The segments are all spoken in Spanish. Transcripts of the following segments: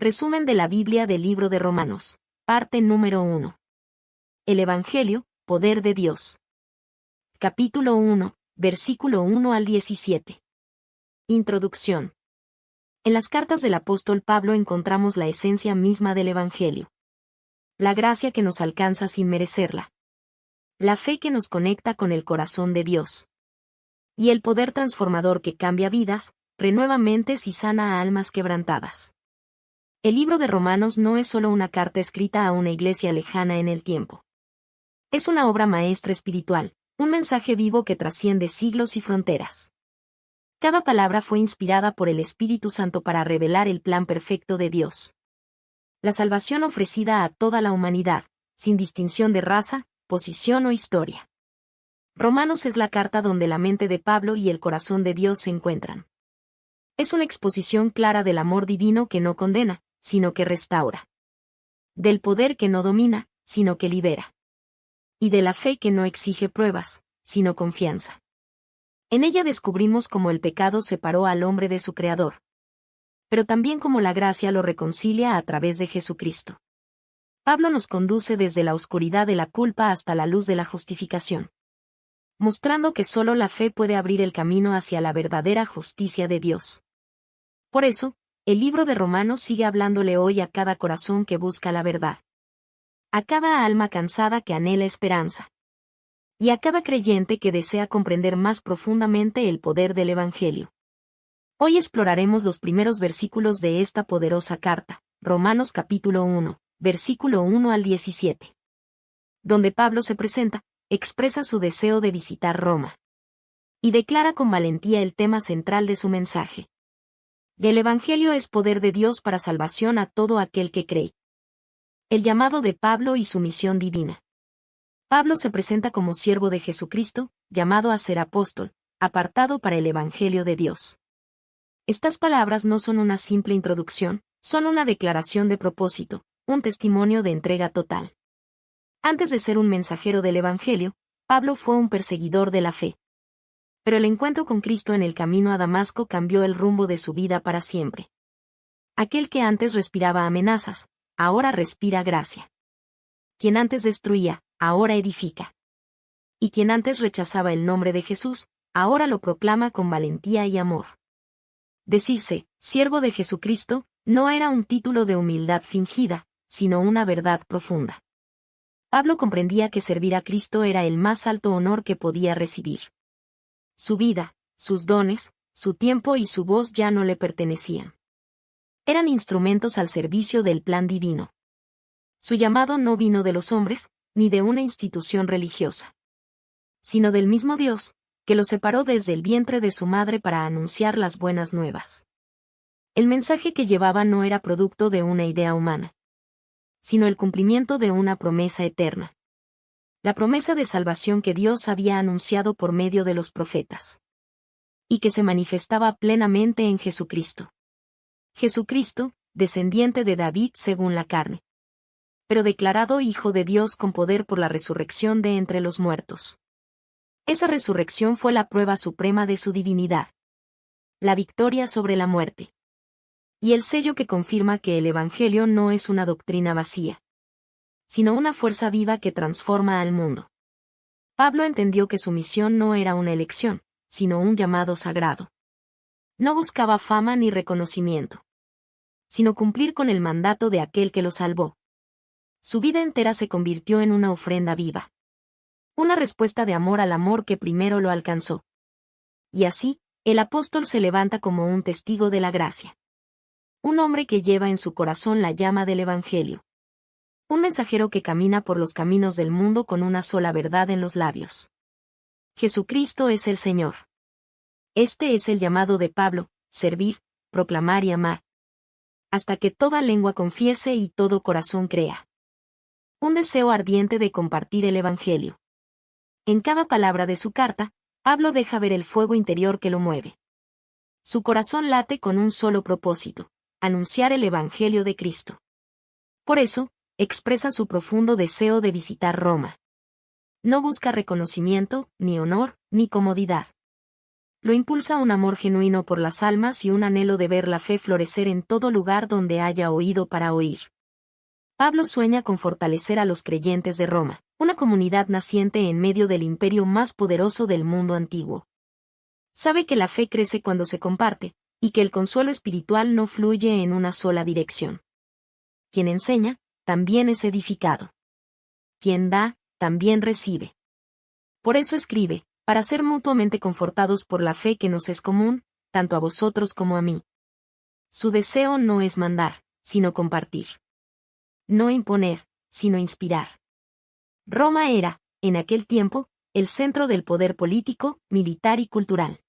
Resumen de la Biblia del libro de Romanos. Parte número 1. El Evangelio, poder de Dios. Capítulo 1, versículo 1 al 17. Introducción. En las cartas del apóstol Pablo encontramos la esencia misma del Evangelio. La gracia que nos alcanza sin merecerla. La fe que nos conecta con el corazón de Dios. Y el poder transformador que cambia vidas, renueva mentes y sana a almas quebrantadas. El libro de Romanos no es solo una carta escrita a una iglesia lejana en el tiempo. Es una obra maestra espiritual, un mensaje vivo que trasciende siglos y fronteras. Cada palabra fue inspirada por el Espíritu Santo para revelar el plan perfecto de Dios. La salvación ofrecida a toda la humanidad, sin distinción de raza, posición o historia. Romanos es la carta donde la mente de Pablo y el corazón de Dios se encuentran. Es una exposición clara del amor divino que no condena, sino que restaura. Del poder que no domina, sino que libera. Y de la fe que no exige pruebas, sino confianza. En ella descubrimos cómo el pecado separó al hombre de su Creador. Pero también cómo la gracia lo reconcilia a través de Jesucristo. Pablo nos conduce desde la oscuridad de la culpa hasta la luz de la justificación. Mostrando que solo la fe puede abrir el camino hacia la verdadera justicia de Dios. Por eso, el libro de Romanos sigue hablándole hoy a cada corazón que busca la verdad. A cada alma cansada que anhela esperanza. Y a cada creyente que desea comprender más profundamente el poder del Evangelio. Hoy exploraremos los primeros versículos de esta poderosa carta, Romanos capítulo 1, versículo 1 al 17. Donde Pablo se presenta, expresa su deseo de visitar Roma. Y declara con valentía el tema central de su mensaje. El Evangelio es poder de Dios para salvación a todo aquel que cree. El llamado de Pablo y su misión divina. Pablo se presenta como siervo de Jesucristo, llamado a ser apóstol, apartado para el Evangelio de Dios. Estas palabras no son una simple introducción, son una declaración de propósito, un testimonio de entrega total. Antes de ser un mensajero del Evangelio, Pablo fue un perseguidor de la fe. Pero el encuentro con Cristo en el camino a Damasco cambió el rumbo de su vida para siempre. Aquel que antes respiraba amenazas, ahora respira gracia. Quien antes destruía, ahora edifica. Y quien antes rechazaba el nombre de Jesús, ahora lo proclama con valentía y amor. Decirse, siervo de Jesucristo, no era un título de humildad fingida, sino una verdad profunda. Pablo comprendía que servir a Cristo era el más alto honor que podía recibir. Su vida, sus dones, su tiempo y su voz ya no le pertenecían. Eran instrumentos al servicio del plan divino. Su llamado no vino de los hombres, ni de una institución religiosa. Sino del mismo Dios, que lo separó desde el vientre de su madre para anunciar las buenas nuevas. El mensaje que llevaba no era producto de una idea humana, sino el cumplimiento de una promesa eterna. La promesa de salvación que Dios había anunciado por medio de los profetas. Y que se manifestaba plenamente en Jesucristo. Jesucristo, descendiente de David según la carne. Pero declarado Hijo de Dios con poder por la resurrección de entre los muertos. Esa resurrección fue la prueba suprema de su divinidad. La victoria sobre la muerte. Y el sello que confirma que el Evangelio no es una doctrina vacía, sino una fuerza viva que transforma al mundo. Pablo entendió que su misión no era una elección, sino un llamado sagrado. No buscaba fama ni reconocimiento, sino cumplir con el mandato de aquel que lo salvó. Su vida entera se convirtió en una ofrenda viva. Una respuesta de amor al amor que primero lo alcanzó. Y así, el apóstol se levanta como un testigo de la gracia. Un hombre que lleva en su corazón la llama del Evangelio. Un mensajero que camina por los caminos del mundo con una sola verdad en los labios. Jesucristo es el Señor. Este es el llamado de Pablo, servir, proclamar y amar. Hasta que toda lengua confiese y todo corazón crea. Un deseo ardiente de compartir el Evangelio. En cada palabra de su carta, Pablo deja ver el fuego interior que lo mueve. Su corazón late con un solo propósito, anunciar el Evangelio de Cristo. Por eso, expresa su profundo deseo de visitar Roma. No busca reconocimiento, ni honor, ni comodidad. Lo impulsa un amor genuino por las almas y un anhelo de ver la fe florecer en todo lugar donde haya oído para oír. Pablo sueña con fortalecer a los creyentes de Roma, una comunidad naciente en medio del imperio más poderoso del mundo antiguo. Sabe que la fe crece cuando se comparte, y que el consuelo espiritual no fluye en una sola dirección. Quien enseña, también es edificado. Quien da, también recibe. Por eso escribe, para ser mutuamente confortados por la fe que nos es común, tanto a vosotros como a mí. Su deseo no es mandar, sino compartir. No imponer, sino inspirar. Roma era, en aquel tiempo, el centro del poder político, militar y cultural.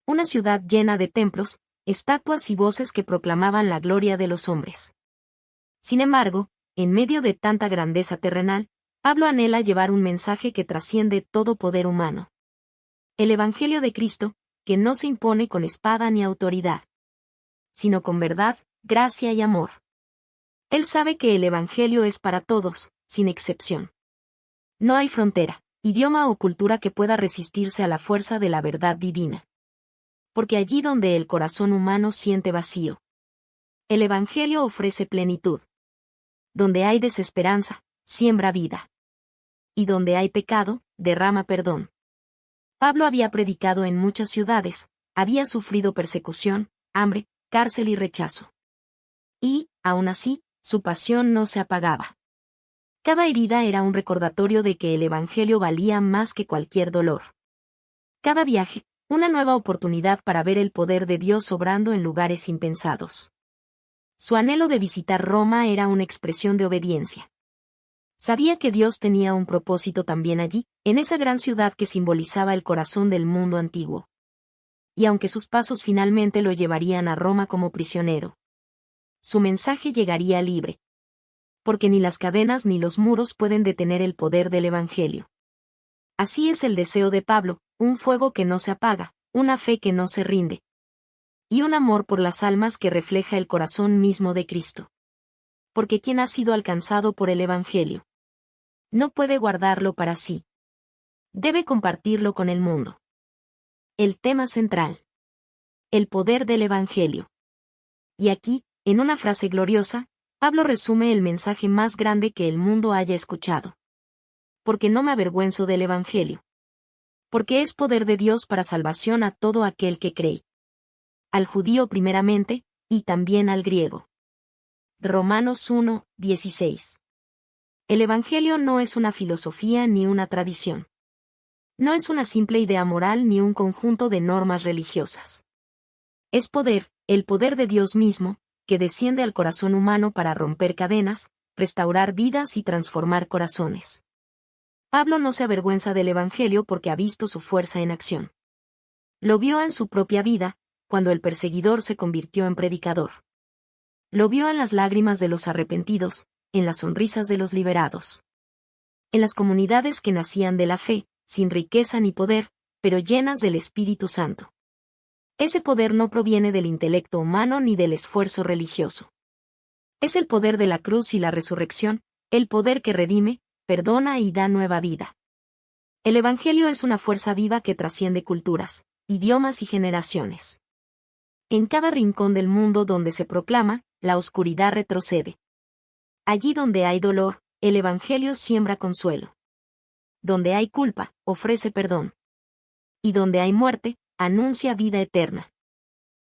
Una ciudad llena de templos, estatuas y voces que proclamaban la gloria de los hombres. Sin embargo, en medio de tanta grandeza terrenal, Pablo anhela llevar un mensaje que trasciende todo poder humano. El Evangelio de Cristo, que no se impone con espada ni autoridad, sino con verdad, gracia y amor. Él sabe que el Evangelio es para todos, sin excepción. No hay frontera, idioma o cultura que pueda resistirse a la fuerza de la verdad divina. Porque allí donde el corazón humano siente vacío, el Evangelio ofrece plenitud. Donde hay desesperanza, siembra vida. Y donde hay pecado, derrama perdón. Pablo había predicado en muchas ciudades, había sufrido persecución, hambre, cárcel y rechazo. Y, aún así, su pasión no se apagaba. Cada herida era un recordatorio de que el Evangelio valía más que cualquier dolor. Cada viaje, una nueva oportunidad para ver el poder de Dios obrando en lugares impensados. Su anhelo de visitar Roma era una expresión de obediencia. Sabía que Dios tenía un propósito también allí, en esa gran ciudad que simbolizaba el corazón del mundo antiguo. Y aunque sus pasos finalmente lo llevarían a Roma como prisionero, su mensaje llegaría libre. Porque ni las cadenas ni los muros pueden detener el poder del Evangelio. Así es el deseo de Pablo, un fuego que no se apaga, una fe que no se rinde. Y un amor por las almas que refleja el corazón mismo de Cristo. Porque quien ha sido alcanzado por el Evangelio no puede guardarlo para sí. Debe compartirlo con el mundo. El tema central. El poder del Evangelio. Y aquí, en una frase gloriosa, Pablo resume el mensaje más grande que el mundo haya escuchado. Porque no me avergüenzo del Evangelio. Porque es poder de Dios para salvación a todo aquel que cree. Al judío primeramente, y también al griego. Romanos 1, 16. El Evangelio no es una filosofía ni una tradición. No es una simple idea moral ni un conjunto de normas religiosas. Es poder, el poder de Dios mismo, que desciende al corazón humano para romper cadenas, restaurar vidas y transformar corazones. Pablo no se avergüenza del Evangelio porque ha visto su fuerza en acción. Lo vio en su propia vida, cuando el perseguidor se convirtió en predicador. Lo vio en las lágrimas de los arrepentidos, en las sonrisas de los liberados. En las comunidades que nacían de la fe, sin riqueza ni poder, pero llenas del Espíritu Santo. Ese poder no proviene del intelecto humano ni del esfuerzo religioso. Es el poder de la cruz y la resurrección, el poder que redime, perdona y da nueva vida. El Evangelio es una fuerza viva que trasciende culturas, idiomas y generaciones. En cada rincón del mundo donde se proclama, la oscuridad retrocede. Allí donde hay dolor, el Evangelio siembra consuelo. Donde hay culpa, ofrece perdón. Y donde hay muerte, anuncia vida eterna.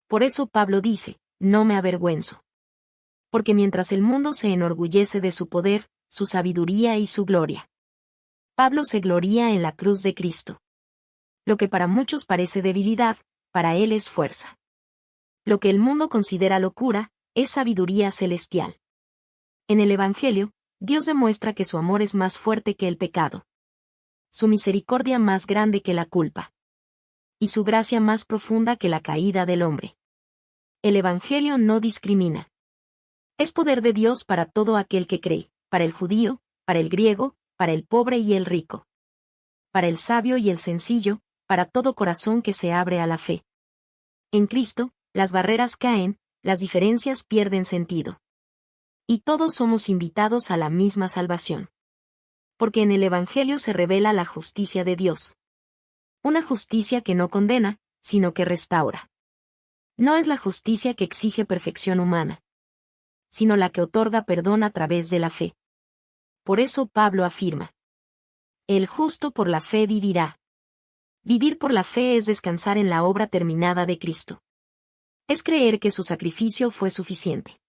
Por eso Pablo dice, no me avergüenzo. Porque mientras el mundo se enorgullece de su poder, su sabiduría y su gloria, Pablo se gloría en la cruz de Cristo. Lo que para muchos parece debilidad, para él es fuerza. Lo que el mundo considera locura, es sabiduría celestial. En el Evangelio, Dios demuestra que su amor es más fuerte que el pecado. Su misericordia más grande que la culpa. Y su gracia más profunda que la caída del hombre. El Evangelio no discrimina. Es poder de Dios para todo aquel que cree, para el judío, para el griego, para el pobre y el rico. Para el sabio y el sencillo, para todo corazón que se abre a la fe. En Cristo, las barreras caen, las diferencias pierden sentido. Y todos somos invitados a la misma salvación. Porque en el Evangelio se revela la justicia de Dios. Una justicia que no condena, sino que restaura. No es la justicia que exige perfección humana, sino la que otorga perdón a través de la fe. Por eso Pablo afirma: el justo por la fe vivirá. Vivir por la fe es descansar en la obra terminada de Cristo. Es creer que su sacrificio fue suficiente.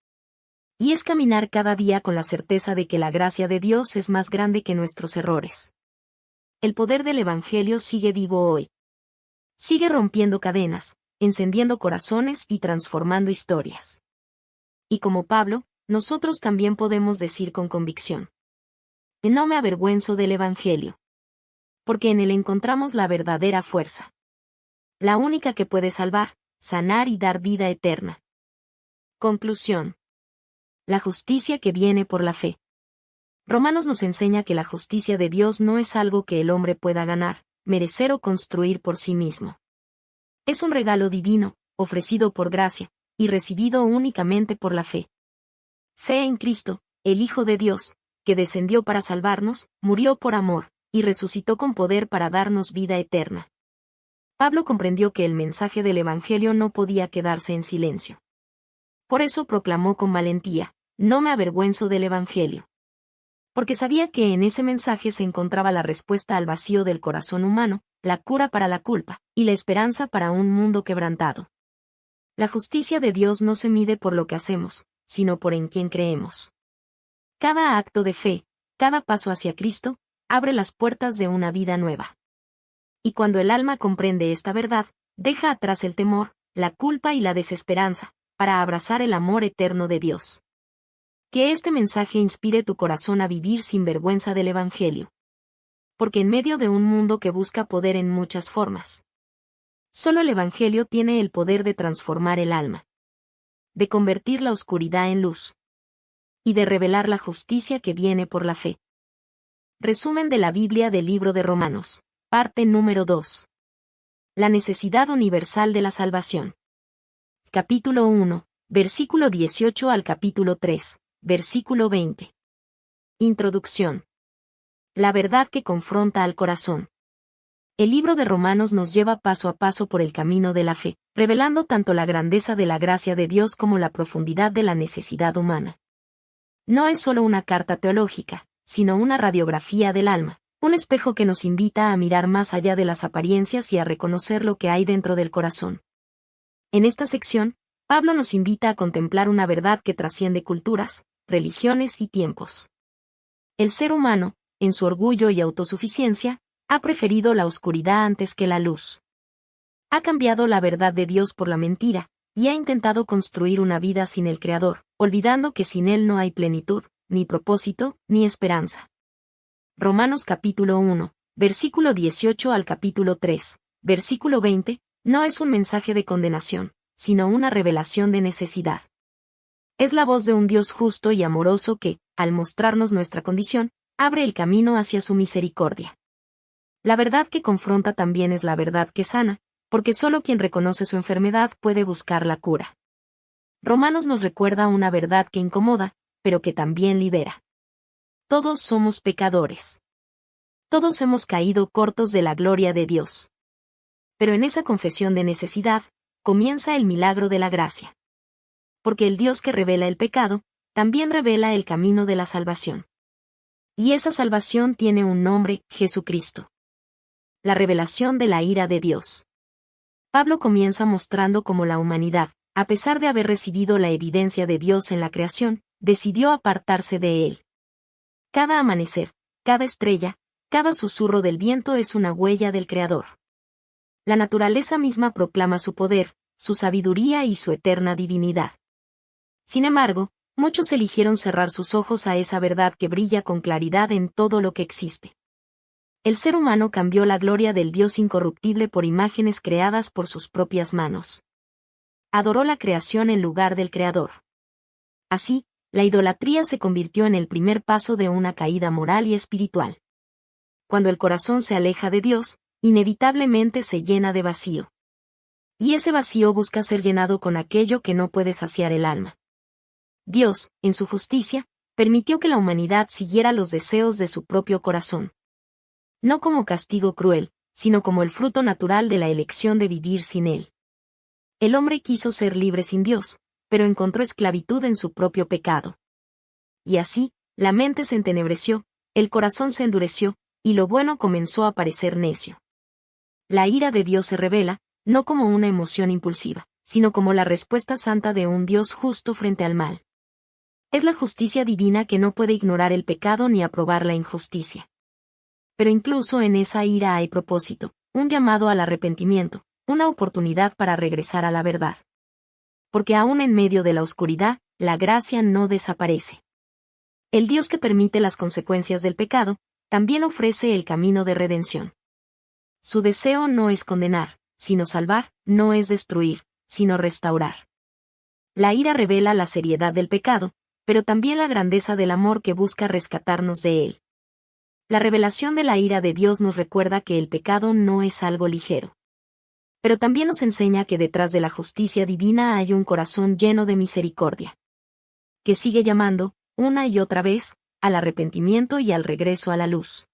Y es caminar cada día con la certeza de que la gracia de Dios es más grande que nuestros errores. El poder del Evangelio sigue vivo hoy. Sigue rompiendo cadenas, encendiendo corazones y transformando historias. Y como Pablo, nosotros también podemos decir con convicción: no me avergüenzo del Evangelio. Porque en él encontramos la verdadera fuerza. La única que puede salvar, sanar y dar vida eterna. Conclusión. La justicia que viene por la fe. Romanos nos enseña que la justicia de Dios no es algo que el hombre pueda ganar, merecer o construir por sí mismo. Es un regalo divino, ofrecido por gracia, y recibido únicamente por la fe. Fe en Cristo, el Hijo de Dios, que descendió para salvarnos, murió por amor, y resucitó con poder para darnos vida eterna. Pablo comprendió que el mensaje del Evangelio no podía quedarse en silencio. Por eso proclamó con valentía: no me avergüenzo del Evangelio. Porque sabía que en ese mensaje se encontraba la respuesta al vacío del corazón humano, la cura para la culpa, y la esperanza para un mundo quebrantado. La justicia de Dios no se mide por lo que hacemos, sino por en quién creemos. Cada acto de fe, cada paso hacia Cristo, abre las puertas de una vida nueva. Y cuando el alma comprende esta verdad, deja atrás el temor, la culpa y la desesperanza, para abrazar el amor eterno de Dios. Que este mensaje inspire tu corazón a vivir sin vergüenza del Evangelio. Porque en medio de un mundo que busca poder en muchas formas, solo el Evangelio tiene el poder de transformar el alma, de convertir la oscuridad en luz, y de revelar la justicia que viene por la fe. Resumen de la Biblia del libro de Romanos, parte número 2. La necesidad universal de la salvación. Capítulo 1, versículo 18 al capítulo 3, versículo 20. Introducción. La verdad que confronta al corazón. El libro de Romanos nos lleva paso a paso por el camino de la fe, revelando tanto la grandeza de la gracia de Dios como la profundidad de la necesidad humana. No es solo una carta teológica, sino una radiografía del alma, un espejo que nos invita a mirar más allá de las apariencias y a reconocer lo que hay dentro del corazón. En esta sección, Pablo nos invita a contemplar una verdad que trasciende culturas, religiones y tiempos. El ser humano, en su orgullo y autosuficiencia, ha preferido la oscuridad antes que la luz. Ha cambiado la verdad de Dios por la mentira, y ha intentado construir una vida sin el Creador, olvidando que sin Él no hay plenitud, ni propósito, ni esperanza. Romanos capítulo 1, versículo 18 al capítulo 3, versículo 20, no es un mensaje de condenación, sino una revelación de necesidad. Es la voz de un Dios justo y amoroso que, al mostrarnos nuestra condición, abre el camino hacia su misericordia. La verdad que confronta también es la verdad que sana, porque solo quien reconoce su enfermedad puede buscar la cura. Romanos nos recuerda una verdad que incomoda, pero que también libera. Todos somos pecadores. Todos hemos caído cortos de la gloria de Dios. Pero en esa confesión de necesidad, comienza el milagro de la gracia. Porque el Dios que revela el pecado, también revela el camino de la salvación. Y esa salvación tiene un nombre: Jesucristo. La revelación de la ira de Dios. Pablo comienza mostrando cómo la humanidad, a pesar de haber recibido la evidencia de Dios en la creación, decidió apartarse de él. Cada amanecer, cada estrella, cada susurro del viento es una huella del Creador. La naturaleza misma proclama su poder, su sabiduría y su eterna divinidad. Sin embargo, muchos eligieron cerrar sus ojos a esa verdad que brilla con claridad en todo lo que existe. El ser humano cambió la gloria del Dios incorruptible por imágenes creadas por sus propias manos. Adoró la creación en lugar del Creador. Así, la idolatría se convirtió en el primer paso de una caída moral y espiritual. Cuando el corazón se aleja de Dios, inevitablemente se llena de vacío. Y ese vacío busca ser llenado con aquello que no puede saciar el alma. Dios, en su justicia, permitió que la humanidad siguiera los deseos de su propio corazón. No como castigo cruel, sino como el fruto natural de la elección de vivir sin Él. El hombre quiso ser libre sin Dios, pero encontró esclavitud en su propio pecado. Y así, la mente se entenebreció, el corazón se endureció, y lo bueno comenzó a parecer necio. La ira de Dios se revela, no como una emoción impulsiva, sino como la respuesta santa de un Dios justo frente al mal. Es la justicia divina que no puede ignorar el pecado ni aprobar la injusticia. Pero incluso en esa ira hay propósito, un llamado al arrepentimiento, una oportunidad para regresar a la verdad. Porque aún en medio de la oscuridad, la gracia no desaparece. El Dios que permite las consecuencias del pecado, también ofrece el camino de redención. Su deseo no es condenar, sino salvar, no es destruir, sino restaurar. La ira revela la seriedad del pecado, pero también la grandeza del amor que busca rescatarnos de él. La revelación de la ira de Dios nos recuerda que el pecado no es algo ligero. Pero también nos enseña que detrás de la justicia divina hay un corazón lleno de misericordia, que sigue llamando, una y otra vez, al arrepentimiento y al regreso a la luz.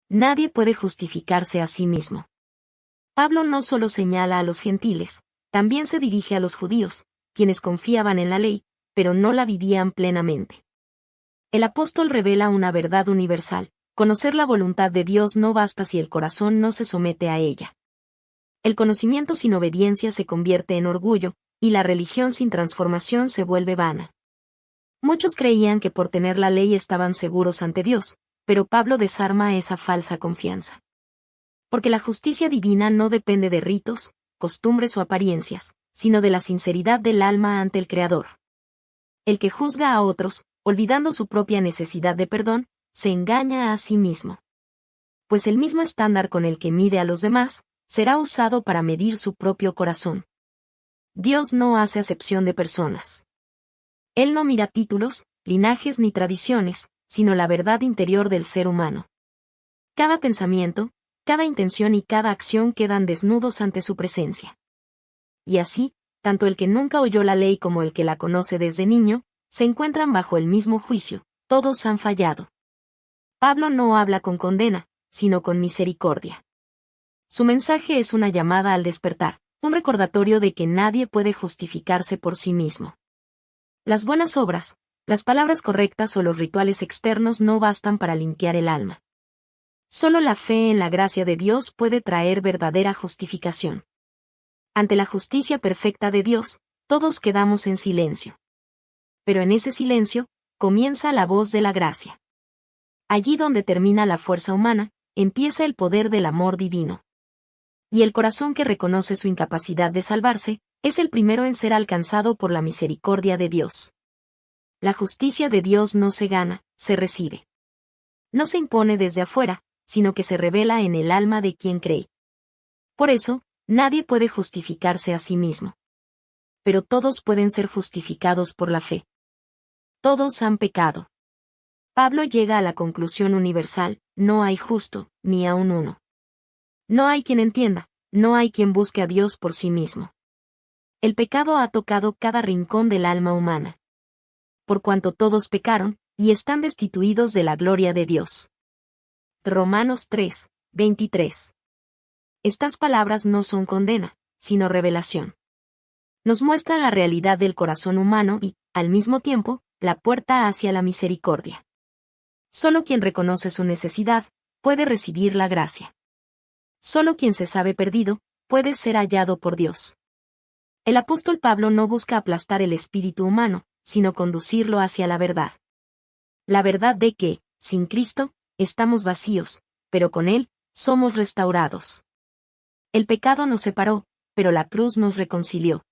Nadie puede justificarse a sí mismo. Pablo no solo señala a los gentiles, también se dirige a los judíos, quienes confiaban en la ley, pero no la vivían plenamente. El apóstol revela una verdad universal: conocer la voluntad de Dios no basta si el corazón no se somete a ella. El conocimiento sin obediencia se convierte en orgullo, y la religión sin transformación se vuelve vana. Muchos creían que por tener la ley estaban seguros ante Dios, pero Pablo desarma esa falsa confianza. Porque la justicia divina no depende de ritos, costumbres o apariencias, sino de la sinceridad del alma ante el Creador. El que juzga a otros, olvidando su propia necesidad de perdón, se engaña a sí mismo. Pues el mismo estándar con el que mide a los demás, será usado para medir su propio corazón. Dios no hace acepción de personas. Él no mira títulos, linajes ni tradiciones, sino la verdad interior del ser humano. Cada pensamiento, cada intención y cada acción quedan desnudos ante su presencia. Y así, tanto el que nunca oyó la ley como el que la conoce desde niño, se encuentran bajo el mismo juicio, todos han fallado. Pablo no habla con condena, sino con misericordia. Su mensaje es una llamada al despertar, un recordatorio de que nadie puede justificarse por sí mismo. Las buenas obras, las palabras correctas o los rituales externos no bastan para limpiar el alma. Solo la fe en la gracia de Dios puede traer verdadera justificación. Ante la justicia perfecta de Dios, todos quedamos en silencio. Pero en ese silencio, comienza la voz de la gracia. Allí donde termina la fuerza humana, empieza el poder del amor divino. Y el corazón que reconoce su incapacidad de salvarse, es el primero en ser alcanzado por la misericordia de Dios. La justicia de Dios no se gana, se recibe. No se impone desde afuera, sino que se revela en el alma de quien cree. Por eso, nadie puede justificarse a sí mismo. Pero todos pueden ser justificados por la fe. Todos han pecado. Pablo llega a la conclusión universal: no hay justo, ni aun uno. No hay quien entienda, no hay quien busque a Dios por sí mismo. El pecado ha tocado cada rincón del alma humana. Por cuanto todos pecaron, y están destituidos de la gloria de Dios. Romanos 3, 23. Estas palabras no son condena, sino revelación. Nos muestran la realidad del corazón humano y, al mismo tiempo, la puerta hacia la misericordia. Solo quien reconoce su necesidad, puede recibir la gracia. Solo quien se sabe perdido, puede ser hallado por Dios. El apóstol Pablo no busca aplastar el espíritu humano, sino conducirlo hacia la verdad. La verdad de que, sin Cristo, estamos vacíos, pero con Él, somos restaurados. El pecado nos separó, pero la cruz nos reconcilió.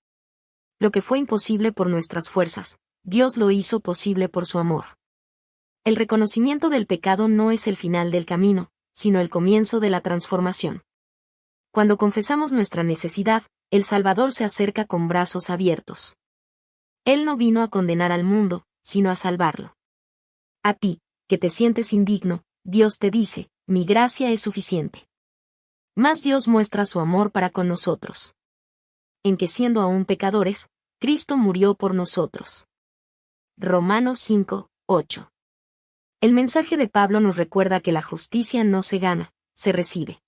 Lo que fue imposible por nuestras fuerzas, Dios lo hizo posible por su amor. El reconocimiento del pecado no es el final del camino, sino el comienzo de la transformación. Cuando confesamos nuestra necesidad, el Salvador se acerca con brazos abiertos. Él no vino a condenar al mundo, sino a salvarlo. A ti, que te sientes indigno, Dios te dice: mi gracia es suficiente. Mas Dios muestra su amor para con nosotros. En que siendo aún pecadores, Cristo murió por nosotros. Romanos 5, 8. El mensaje de Pablo nos recuerda que la justicia no se gana, se recibe.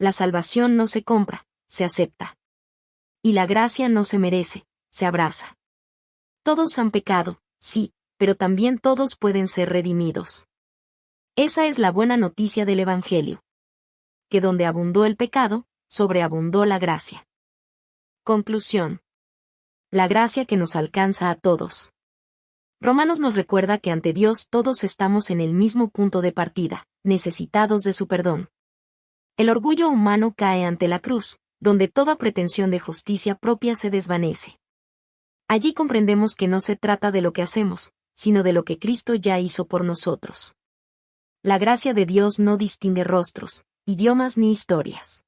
La salvación no se compra, se acepta. Y la gracia no se merece, se abraza. Todos han pecado, sí, pero también todos pueden ser redimidos. Esa es la buena noticia del Evangelio. Que donde abundó el pecado, sobreabundó la gracia. Conclusión. La gracia que nos alcanza a todos. Romanos nos recuerda que ante Dios todos estamos en el mismo punto de partida, necesitados de su perdón. El orgullo humano cae ante la cruz, donde toda pretensión de justicia propia se desvanece. Allí comprendemos que no se trata de lo que hacemos, sino de lo que Cristo ya hizo por nosotros. La gracia de Dios no distingue rostros, idiomas ni historias.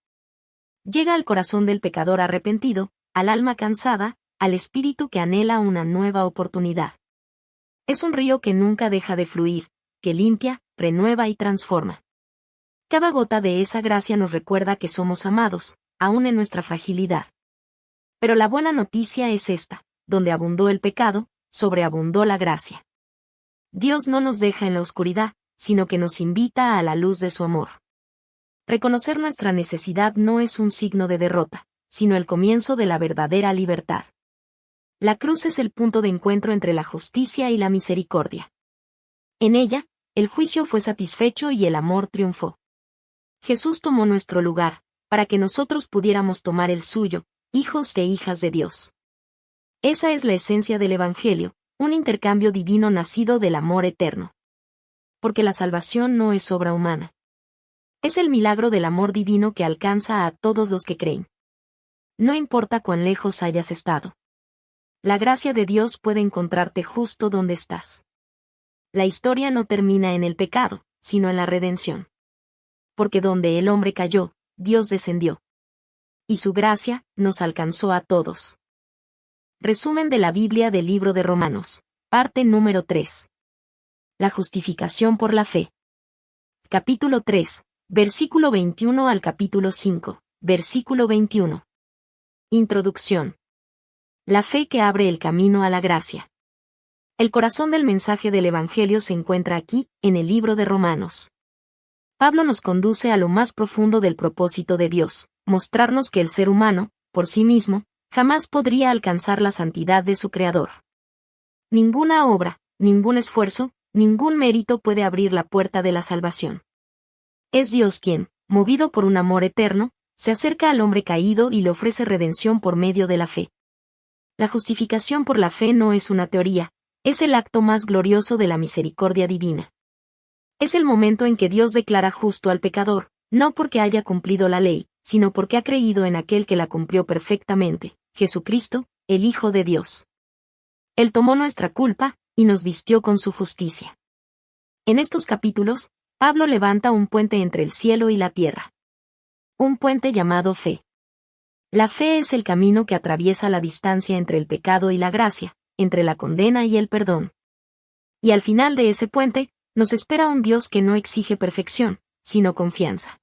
Llega al corazón del pecador arrepentido, al alma cansada, al espíritu que anhela una nueva oportunidad. Es un río que nunca deja de fluir, que limpia, renueva y transforma. Cada gota de esa gracia nos recuerda que somos amados, aún en nuestra fragilidad. Pero la buena noticia es esta: donde abundó el pecado, sobreabundó la gracia. Dios no nos deja en la oscuridad, sino que nos invita a la luz de su amor. Reconocer nuestra necesidad no es un signo de derrota, sino el comienzo de la verdadera libertad. La cruz es el punto de encuentro entre la justicia y la misericordia. En ella, el juicio fue satisfecho y el amor triunfó. Jesús tomó nuestro lugar, para que nosotros pudiéramos tomar el suyo, hijos e hijas de Dios. Esa es la esencia del Evangelio, un intercambio divino nacido del amor eterno. Porque la salvación no es obra humana. Es el milagro del amor divino que alcanza a todos los que creen. No importa cuán lejos hayas estado. La gracia de Dios puede encontrarte justo donde estás. La historia no termina en el pecado, sino en la redención. Porque donde el hombre cayó, Dios descendió. Y su gracia nos alcanzó a todos. Resumen de la Biblia del libro de Romanos, parte número 3. La justificación por la fe. Capítulo 3, versículo 21 al capítulo 5, versículo 21. Introducción. La fe que abre el camino a la gracia. El corazón del mensaje del Evangelio se encuentra aquí, en el libro de Romanos. Pablo nos conduce a lo más profundo del propósito de Dios, mostrarnos que el ser humano, por sí mismo, jamás podría alcanzar la santidad de su Creador. Ninguna obra, ningún esfuerzo, ningún mérito puede abrir la puerta de la salvación. Es Dios quien, movido por un amor eterno, se acerca al hombre caído y le ofrece redención por medio de la fe. La justificación por la fe no es una teoría, es el acto más glorioso de la misericordia divina. Es el momento en que Dios declara justo al pecador, no porque haya cumplido la ley, sino porque ha creído en aquel que la cumplió perfectamente, Jesucristo, el Hijo de Dios. Él tomó nuestra culpa, y nos vistió con su justicia. En estos capítulos, Pablo levanta un puente entre el cielo y la tierra. Un puente llamado fe. La fe es el camino que atraviesa la distancia entre el pecado y la gracia, entre la condena y el perdón. Y al final de ese puente, nos espera un Dios que no exige perfección, sino confianza.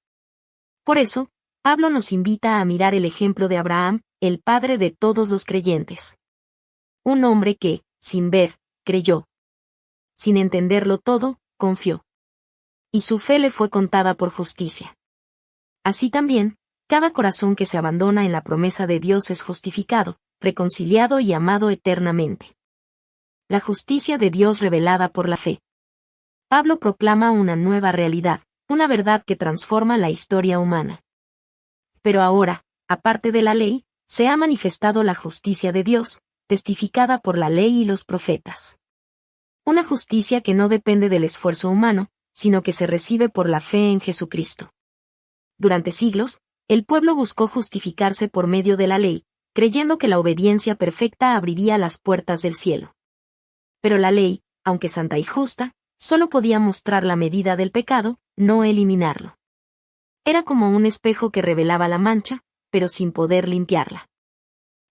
Por eso, Pablo nos invita a mirar el ejemplo de Abraham, el padre de todos los creyentes. Un hombre que, sin ver, creyó. Sin entenderlo todo, confió. Y su fe le fue contada por justicia. Así también, cada corazón que se abandona en la promesa de Dios es justificado, reconciliado y amado eternamente. La justicia de Dios revelada por la fe. Pablo proclama una nueva realidad, una verdad que transforma la historia humana. Pero ahora, aparte de la ley, se ha manifestado la justicia de Dios, testificada por la ley y los profetas. Una justicia que no depende del esfuerzo humano, sino que se recibe por la fe en Jesucristo. Durante siglos, el pueblo buscó justificarse por medio de la ley, creyendo que la obediencia perfecta abriría las puertas del cielo. Pero la ley, aunque santa y justa, solo podía mostrar la medida del pecado, no eliminarlo. Era como un espejo que revelaba la mancha, pero sin poder limpiarla.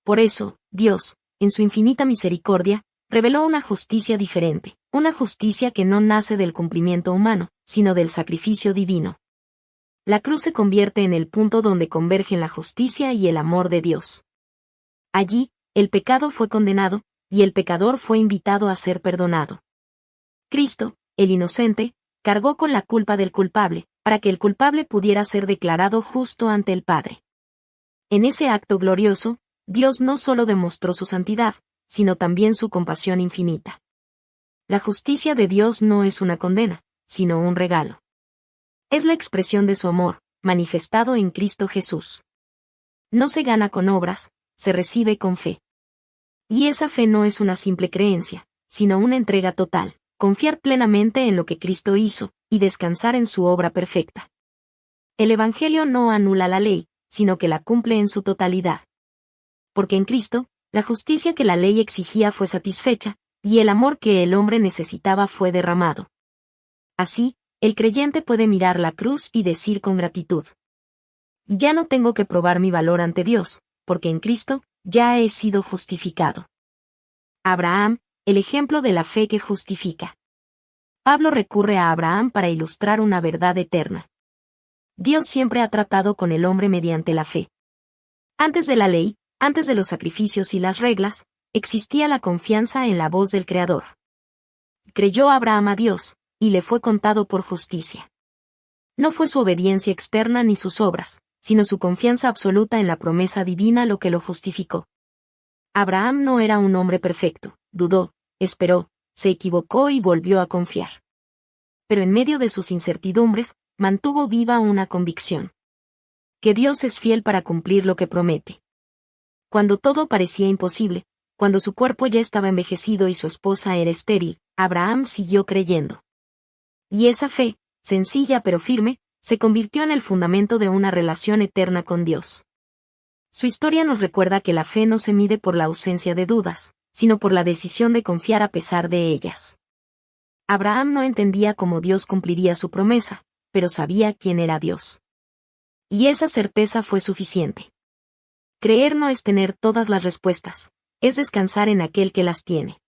Por eso, Dios, en su infinita misericordia, reveló una justicia diferente, una justicia que no nace del cumplimiento humano, sino del sacrificio divino. La cruz se convierte en el punto donde convergen la justicia y el amor de Dios. Allí, el pecado fue condenado, y el pecador fue invitado a ser perdonado. Cristo, el inocente, cargó con la culpa del culpable, para que el culpable pudiera ser declarado justo ante el Padre. En ese acto glorioso, Dios no solo demostró su santidad, sino también su compasión infinita. La justicia de Dios no es una condena, sino un regalo. Es la expresión de su amor, manifestado en Cristo Jesús. No se gana con obras, se recibe con fe. Y esa fe no es una simple creencia, sino una entrega total, confiar plenamente en lo que Cristo hizo, y descansar en su obra perfecta. El Evangelio no anula la ley, sino que la cumple en su totalidad. Porque en Cristo, la justicia que la ley exigía fue satisfecha, y el amor que el hombre necesitaba fue derramado. Así, el creyente puede mirar la cruz y decir con gratitud: ya no tengo que probar mi valor ante Dios, porque en Cristo, ya he sido justificado. Abraham, el ejemplo de la fe que justifica. Pablo recurre a Abraham para ilustrar una verdad eterna. Dios siempre ha tratado con el hombre mediante la fe. Antes de la ley, antes de los sacrificios y las reglas, existía la confianza en la voz del Creador. Creyó Abraham a Dios, y le fue contado por justicia. No fue su obediencia externa ni sus obras, sino su confianza absoluta en la promesa divina lo que lo justificó. Abraham no era un hombre perfecto, dudó, esperó, se equivocó y volvió a confiar. Pero en medio de sus incertidumbres, mantuvo viva una convicción: que Dios es fiel para cumplir lo que promete. Cuando todo parecía imposible, cuando su cuerpo ya estaba envejecido y su esposa era estéril, Abraham siguió creyendo. Y esa fe, sencilla pero firme, se convirtió en el fundamento de una relación eterna con Dios. Su historia nos recuerda que la fe no se mide por la ausencia de dudas, sino por la decisión de confiar a pesar de ellas. Abraham no entendía cómo Dios cumpliría su promesa, pero sabía quién era Dios. Y esa certeza fue suficiente. Creer no es tener todas las respuestas, es descansar en aquel que las tiene.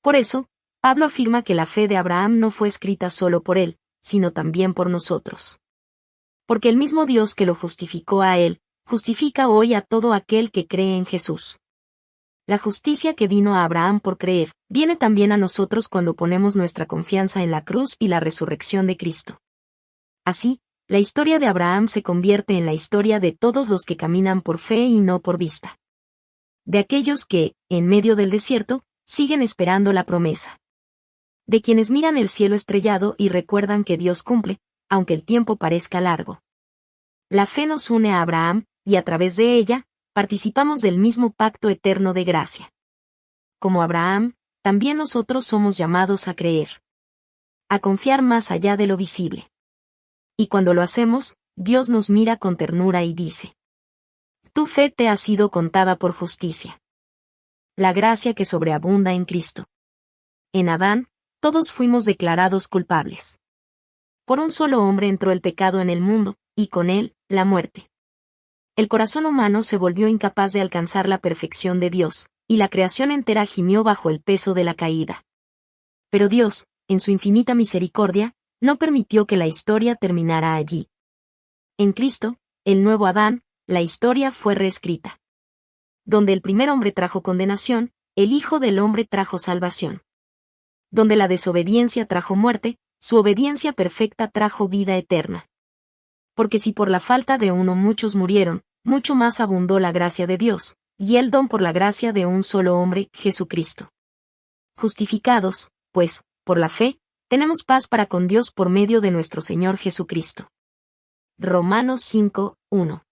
Por eso, Pablo afirma que la fe de Abraham no fue escrita solo por él, sino también por nosotros. Porque el mismo Dios que lo justificó a él, justifica hoy a todo aquel que cree en Jesús. La justicia que vino a Abraham por creer, viene también a nosotros cuando ponemos nuestra confianza en la cruz y la resurrección de Cristo. Así, la historia de Abraham se convierte en la historia de todos los que caminan por fe y no por vista. De aquellos que, en medio del desierto, siguen esperando la promesa. De quienes miran el cielo estrellado y recuerdan que Dios cumple, aunque el tiempo parezca largo. La fe nos une a Abraham, y a través de ella, participamos del mismo pacto eterno de gracia. Como Abraham, también nosotros somos llamados a creer. A confiar más allá de lo visible. Y cuando lo hacemos, Dios nos mira con ternura y dice: tu fe te ha sido contada por justicia. La gracia que sobreabunda en Cristo. En Adán, todos fuimos declarados culpables. Por un solo hombre entró el pecado en el mundo, y con él, la muerte. El corazón humano se volvió incapaz de alcanzar la perfección de Dios, y la creación entera gimió bajo el peso de la caída. Pero Dios, en su infinita misericordia, no permitió que la historia terminara allí. En Cristo, el nuevo Adán, la historia fue reescrita. Donde el primer hombre trajo condenación, el Hijo del Hombre trajo salvación. Donde la desobediencia trajo muerte, su obediencia perfecta trajo vida eterna. Porque si por la falta de uno muchos murieron, mucho más abundó la gracia de Dios, y el don por la gracia de un solo hombre, Jesucristo. Justificados, pues, por la fe, tenemos paz para con Dios por medio de nuestro Señor Jesucristo. Romanos 5:1.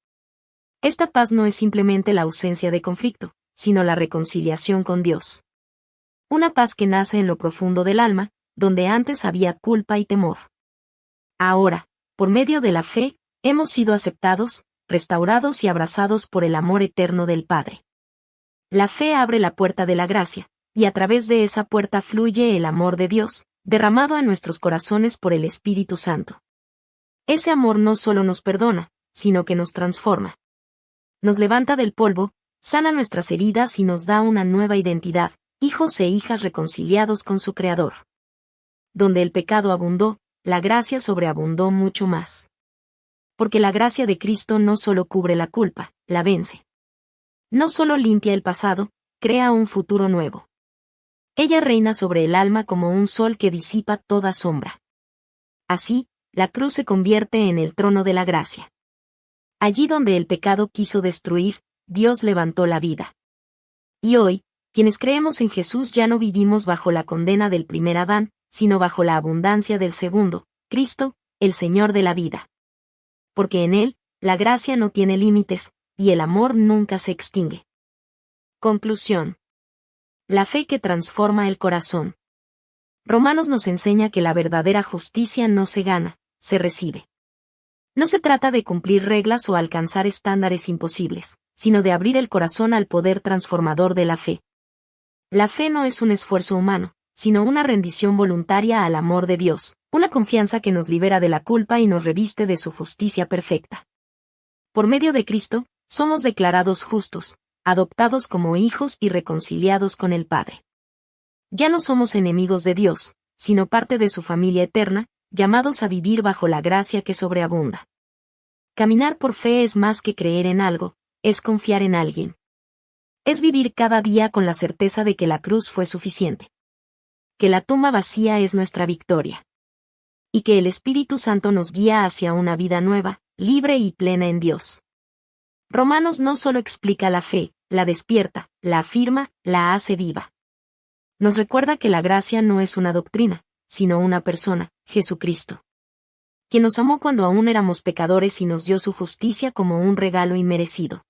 Esta paz no es simplemente la ausencia de conflicto, sino la reconciliación con Dios. Una paz que nace en lo profundo del alma, donde antes había culpa y temor. Ahora, por medio de la fe, hemos sido aceptados, restaurados y abrazados por el amor eterno del Padre. La fe abre la puerta de la gracia, y a través de esa puerta fluye el amor de Dios, derramado a nuestros corazones por el Espíritu Santo. Ese amor no solo nos perdona, sino que nos transforma. Nos levanta del polvo, sana nuestras heridas y nos da una nueva identidad, hijos e hijas reconciliados con su Creador. Donde el pecado abundó, la gracia sobreabundó mucho más. Porque la gracia de Cristo no solo cubre la culpa, la vence. No solo limpia el pasado, crea un futuro nuevo. Ella reina sobre el alma como un sol que disipa toda sombra. Así, la cruz se convierte en el trono de la gracia. Allí donde el pecado quiso destruir, Dios levantó la vida. Y hoy, quienes creemos en Jesús ya no vivimos bajo la condena del primer Adán, sino bajo la abundancia del segundo, Cristo, el Señor de la vida. Porque en Él, la gracia no tiene límites, y el amor nunca se extingue. Conclusión. La fe que transforma el corazón. Romanos nos enseña que la verdadera justicia no se gana, se recibe. No se trata de cumplir reglas o alcanzar estándares imposibles, sino de abrir el corazón al poder transformador de la fe. La fe no es un esfuerzo humano, sino una rendición voluntaria al amor de Dios, una confianza que nos libera de la culpa y nos reviste de su justicia perfecta. Por medio de Cristo, somos declarados justos, adoptados como hijos y reconciliados con el Padre. Ya no somos enemigos de Dios, sino parte de su familia eterna, llamados a vivir bajo la gracia que sobreabunda. Caminar por fe es más que creer en algo, es confiar en alguien. Es vivir cada día con la certeza de que la cruz fue suficiente. Que la tumba vacía es nuestra victoria. Y que el Espíritu Santo nos guía hacia una vida nueva, libre y plena en Dios. Romanos no solo explica la fe, la despierta, la afirma, la hace viva. Nos recuerda que la gracia no es una doctrina, sino una persona, Jesucristo. Quien nos amó cuando aún éramos pecadores y nos dio su justicia como un regalo inmerecido.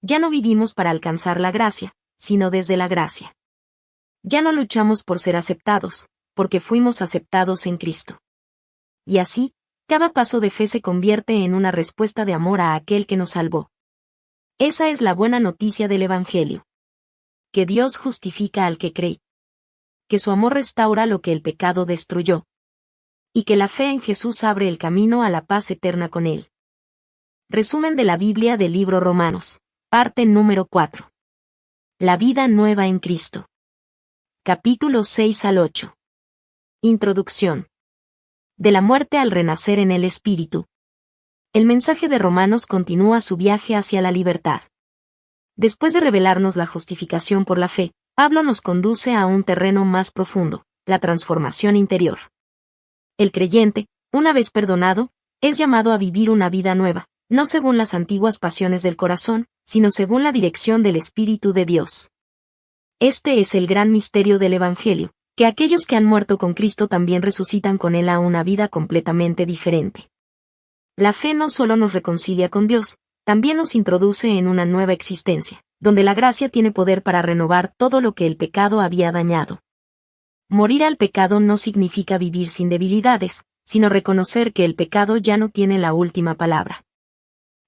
Ya no vivimos para alcanzar la gracia, sino desde la gracia. Ya no luchamos por ser aceptados, porque fuimos aceptados en Cristo. Y así, cada paso de fe se convierte en una respuesta de amor a aquel que nos salvó. Esa es la buena noticia del Evangelio. Que Dios justifica al que cree. Que su amor restaura lo que el pecado destruyó. Y que la fe en Jesús abre el camino a la paz eterna con Él. Resumen de la Biblia del libro Romanos. Parte número 4. La vida nueva en Cristo. Capítulos 6 al 8. Introducción. De la muerte al renacer en el Espíritu. El mensaje de Romanos continúa su viaje hacia la libertad. Después de revelarnos la justificación por la fe, Pablo nos conduce a un terreno más profundo, la transformación interior. El creyente, una vez perdonado, es llamado a vivir una vida nueva, no según las antiguas pasiones del corazón, sino según la dirección del Espíritu de Dios. Este es el gran misterio del Evangelio, que aquellos que han muerto con Cristo también resucitan con Él a una vida completamente diferente. La fe no solo nos reconcilia con Dios, también nos introduce en una nueva existencia, donde la gracia tiene poder para renovar todo lo que el pecado había dañado. Morir al pecado no significa vivir sin debilidades, sino reconocer que el pecado ya no tiene la última palabra.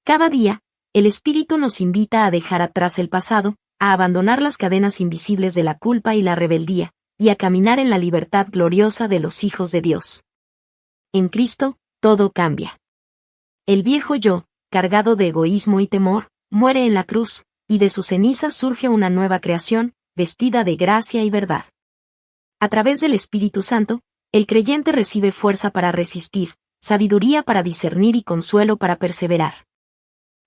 Cada día, el Espíritu nos invita a dejar atrás el pasado, a abandonar las cadenas invisibles de la culpa y la rebeldía, y a caminar en la libertad gloriosa de los hijos de Dios. En Cristo, todo cambia. El viejo yo, cargado de egoísmo y temor, muere en la cruz, y de sus cenizas surge una nueva creación, vestida de gracia y verdad. A través del Espíritu Santo, el creyente recibe fuerza para resistir, sabiduría para discernir y consuelo para perseverar.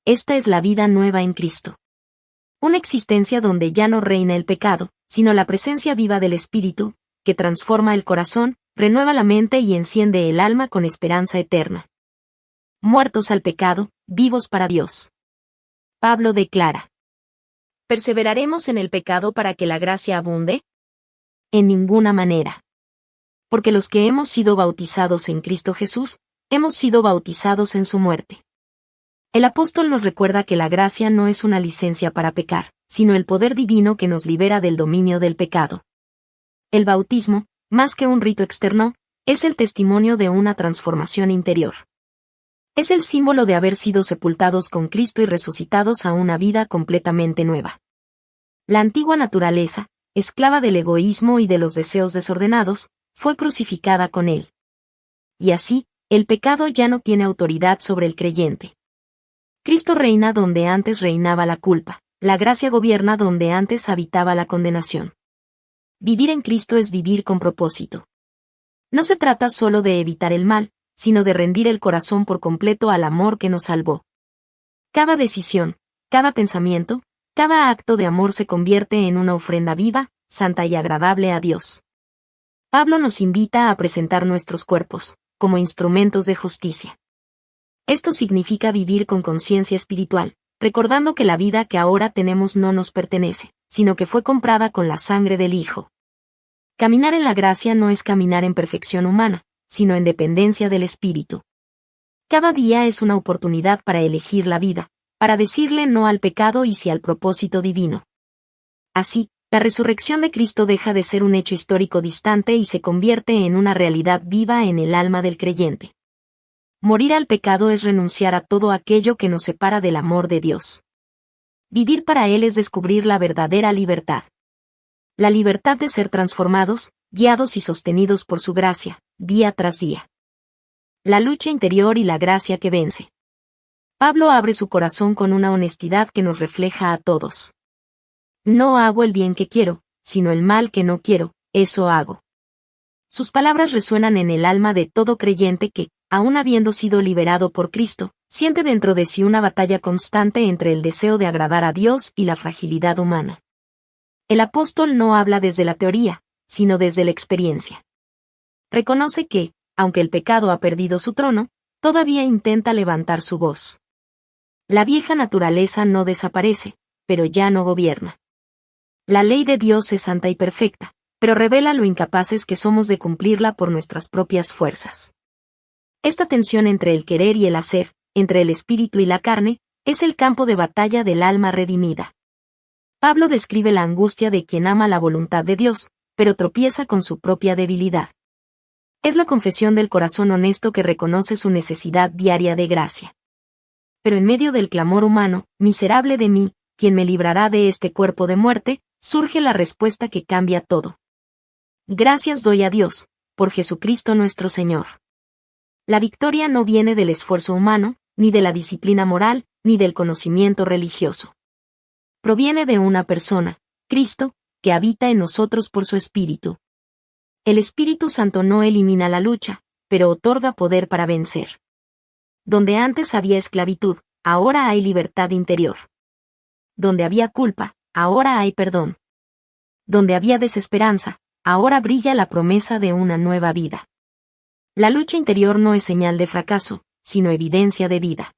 Esta es la vida nueva en Cristo. Una existencia donde ya no reina el pecado, sino la presencia viva del Espíritu, que transforma el corazón, renueva la mente y enciende el alma con esperanza eterna. Muertos al pecado, vivos para Dios. Pablo declara: ¿perseveraremos en el pecado para que la gracia abunde? En ninguna manera. Porque los que hemos sido bautizados en Cristo Jesús, hemos sido bautizados en su muerte. El apóstol nos recuerda que la gracia no es una licencia para pecar, sino el poder divino que nos libera del dominio del pecado. El bautismo, más que un rito externo, es el testimonio de una transformación interior. Es el símbolo de haber sido sepultados con Cristo y resucitados a una vida completamente nueva. La antigua naturaleza, esclava del egoísmo y de los deseos desordenados, fue crucificada con Él. Y así, el pecado ya no tiene autoridad sobre el creyente. Cristo reina donde antes reinaba la culpa, la gracia gobierna donde antes habitaba la condenación. Vivir en Cristo es vivir con propósito. No se trata solo de evitar el mal, sino de rendir el corazón por completo al amor que nos salvó. Cada decisión, cada pensamiento, cada acto de amor se convierte en una ofrenda viva, santa y agradable a Dios. Pablo nos invita a presentar nuestros cuerpos, como instrumentos de justicia. Esto significa vivir con conciencia espiritual, recordando que la vida que ahora tenemos no nos pertenece, sino que fue comprada con la sangre del Hijo. Caminar en la gracia no es caminar en perfección humana, sino en dependencia del Espíritu. Cada día es una oportunidad para elegir la vida, para decirle no al pecado y sí al propósito divino. Así, la resurrección de Cristo deja de ser un hecho histórico distante y se convierte en una realidad viva en el alma del creyente. Morir al pecado es renunciar a todo aquello que nos separa del amor de Dios. Vivir para Él es descubrir la verdadera libertad. La libertad de ser transformados, guiados y sostenidos por su gracia, día tras día. La lucha interior y la gracia que vence. Pablo abre su corazón con una honestidad que nos refleja a todos. No hago el bien que quiero, sino el mal que no quiero, eso hago. Sus palabras resuenan en el alma de todo creyente que, aun habiendo sido liberado por Cristo, siente dentro de sí una batalla constante entre el deseo de agradar a Dios y la fragilidad humana. El apóstol no habla desde la teoría, sino desde la experiencia. Reconoce que, aunque el pecado ha perdido su trono, todavía intenta levantar su voz. La vieja naturaleza no desaparece, pero ya no gobierna. La ley de Dios es santa y perfecta, pero revela lo incapaces que somos de cumplirla por nuestras propias fuerzas. Esta tensión entre el querer y el hacer, entre el espíritu y la carne, es el campo de batalla del alma redimida. Pablo describe la angustia de quien ama la voluntad de Dios, pero tropieza con su propia debilidad. Es la confesión del corazón honesto que reconoce su necesidad diaria de gracia. Pero en medio del clamor humano, miserable de mí, ¿quién me librará de este cuerpo de muerte?, surge la respuesta que cambia todo. Gracias doy a Dios, por Jesucristo nuestro Señor. La victoria no viene del esfuerzo humano, ni de la disciplina moral, ni del conocimiento religioso. Proviene de una persona, Cristo, que habita en nosotros por su Espíritu. El Espíritu Santo no elimina la lucha, pero otorga poder para vencer. Donde antes había esclavitud, ahora hay libertad interior. Donde había culpa, ahora hay perdón. Donde había desesperanza, ahora brilla la promesa de una nueva vida. La lucha interior no es señal de fracaso, sino evidencia de vida.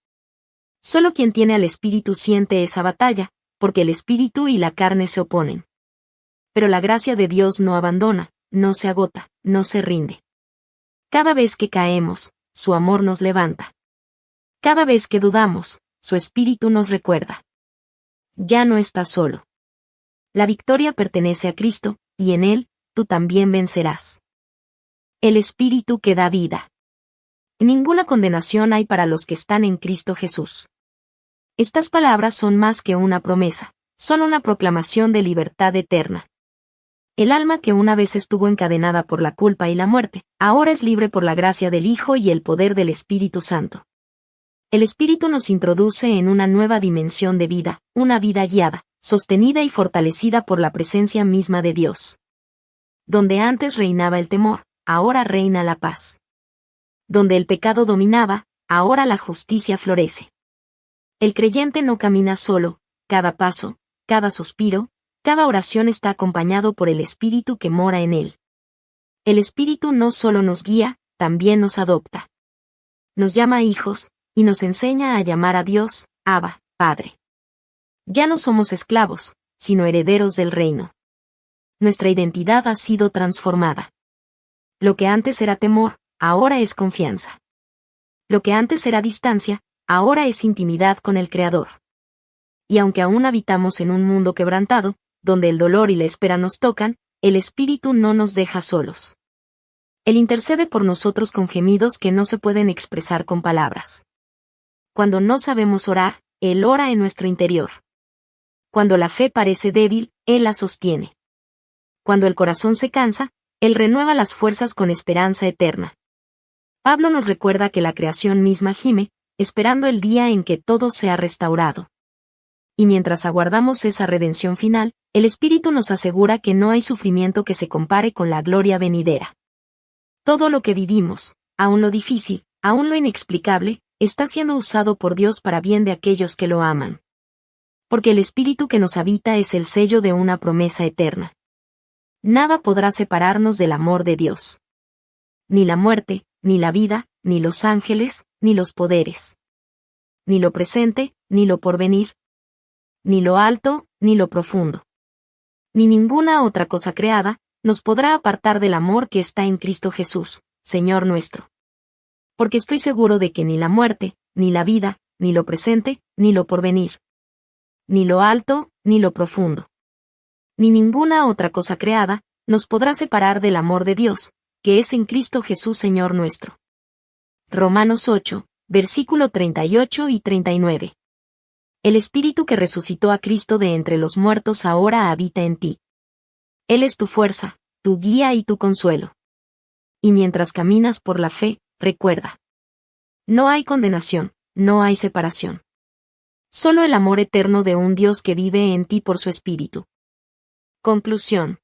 Solo quien tiene al Espíritu siente esa batalla, porque el Espíritu y la carne se oponen. Pero la gracia de Dios no abandona, no se agota, no se rinde. Cada vez que caemos, su amor nos levanta. Cada vez que dudamos, su Espíritu nos recuerda. Ya no estás solo. La victoria pertenece a Cristo, y en Él, tú también vencerás. El Espíritu que da vida. Ninguna condenación hay para los que están en Cristo Jesús. Estas palabras son más que una promesa, son una proclamación de libertad eterna. El alma que una vez estuvo encadenada por la culpa y la muerte, ahora es libre por la gracia del Hijo y el poder del Espíritu Santo. El Espíritu nos introduce en una nueva dimensión de vida, una vida guiada, sostenida y fortalecida por la presencia misma de Dios. Donde antes reinaba el temor, ahora reina la paz. Donde el pecado dominaba, ahora la justicia florece. El creyente no camina solo, cada paso, cada suspiro, cada oración está acompañado por el Espíritu que mora en él. El Espíritu no solo nos guía, también nos adopta. Nos llama hijos, y nos enseña a llamar a Dios, Abba, Padre. Ya no somos esclavos, sino herederos del reino. Nuestra identidad ha sido transformada. Lo que antes era temor, ahora es confianza. Lo que antes era distancia, ahora es intimidad con el Creador. Y aunque aún habitamos en un mundo quebrantado, donde el dolor y la espera nos tocan, el Espíritu no nos deja solos. Él intercede por nosotros con gemidos que no se pueden expresar con palabras. Cuando no sabemos orar, Él ora en nuestro interior. Cuando la fe parece débil, Él la sostiene. Cuando el corazón se cansa, Él renueva las fuerzas con esperanza eterna. Pablo nos recuerda que la creación misma gime, esperando el día en que todo sea restaurado. Y mientras aguardamos esa redención final, el Espíritu nos asegura que no hay sufrimiento que se compare con la gloria venidera. Todo lo que vivimos, aun lo difícil, aun lo inexplicable, está siendo usado por Dios para bien de aquellos que lo aman. Porque el Espíritu que nos habita es el sello de una promesa eterna. Nada podrá separarnos del amor de Dios. Ni la muerte, ni la vida, ni los ángeles, ni los poderes. Ni lo presente, ni lo porvenir. Ni lo alto, ni lo profundo. Ni ninguna otra cosa creada, nos podrá apartar del amor que está en Cristo Jesús, Señor nuestro. Porque estoy seguro de que ni la muerte, ni la vida, ni lo presente, ni lo porvenir. Ni lo alto, ni lo profundo. Ni ninguna otra cosa creada, nos podrá separar del amor de Dios, que es en Cristo Jesús Señor nuestro. Romanos 8, versículo 38 y 39. El Espíritu que resucitó a Cristo de entre los muertos ahora habita en ti. Él es tu fuerza, tu guía y tu consuelo. Y mientras caminas por la fe, recuerda. No hay condenación, no hay separación. Solo el amor eterno de un Dios que vive en ti por su Espíritu. Conclusión.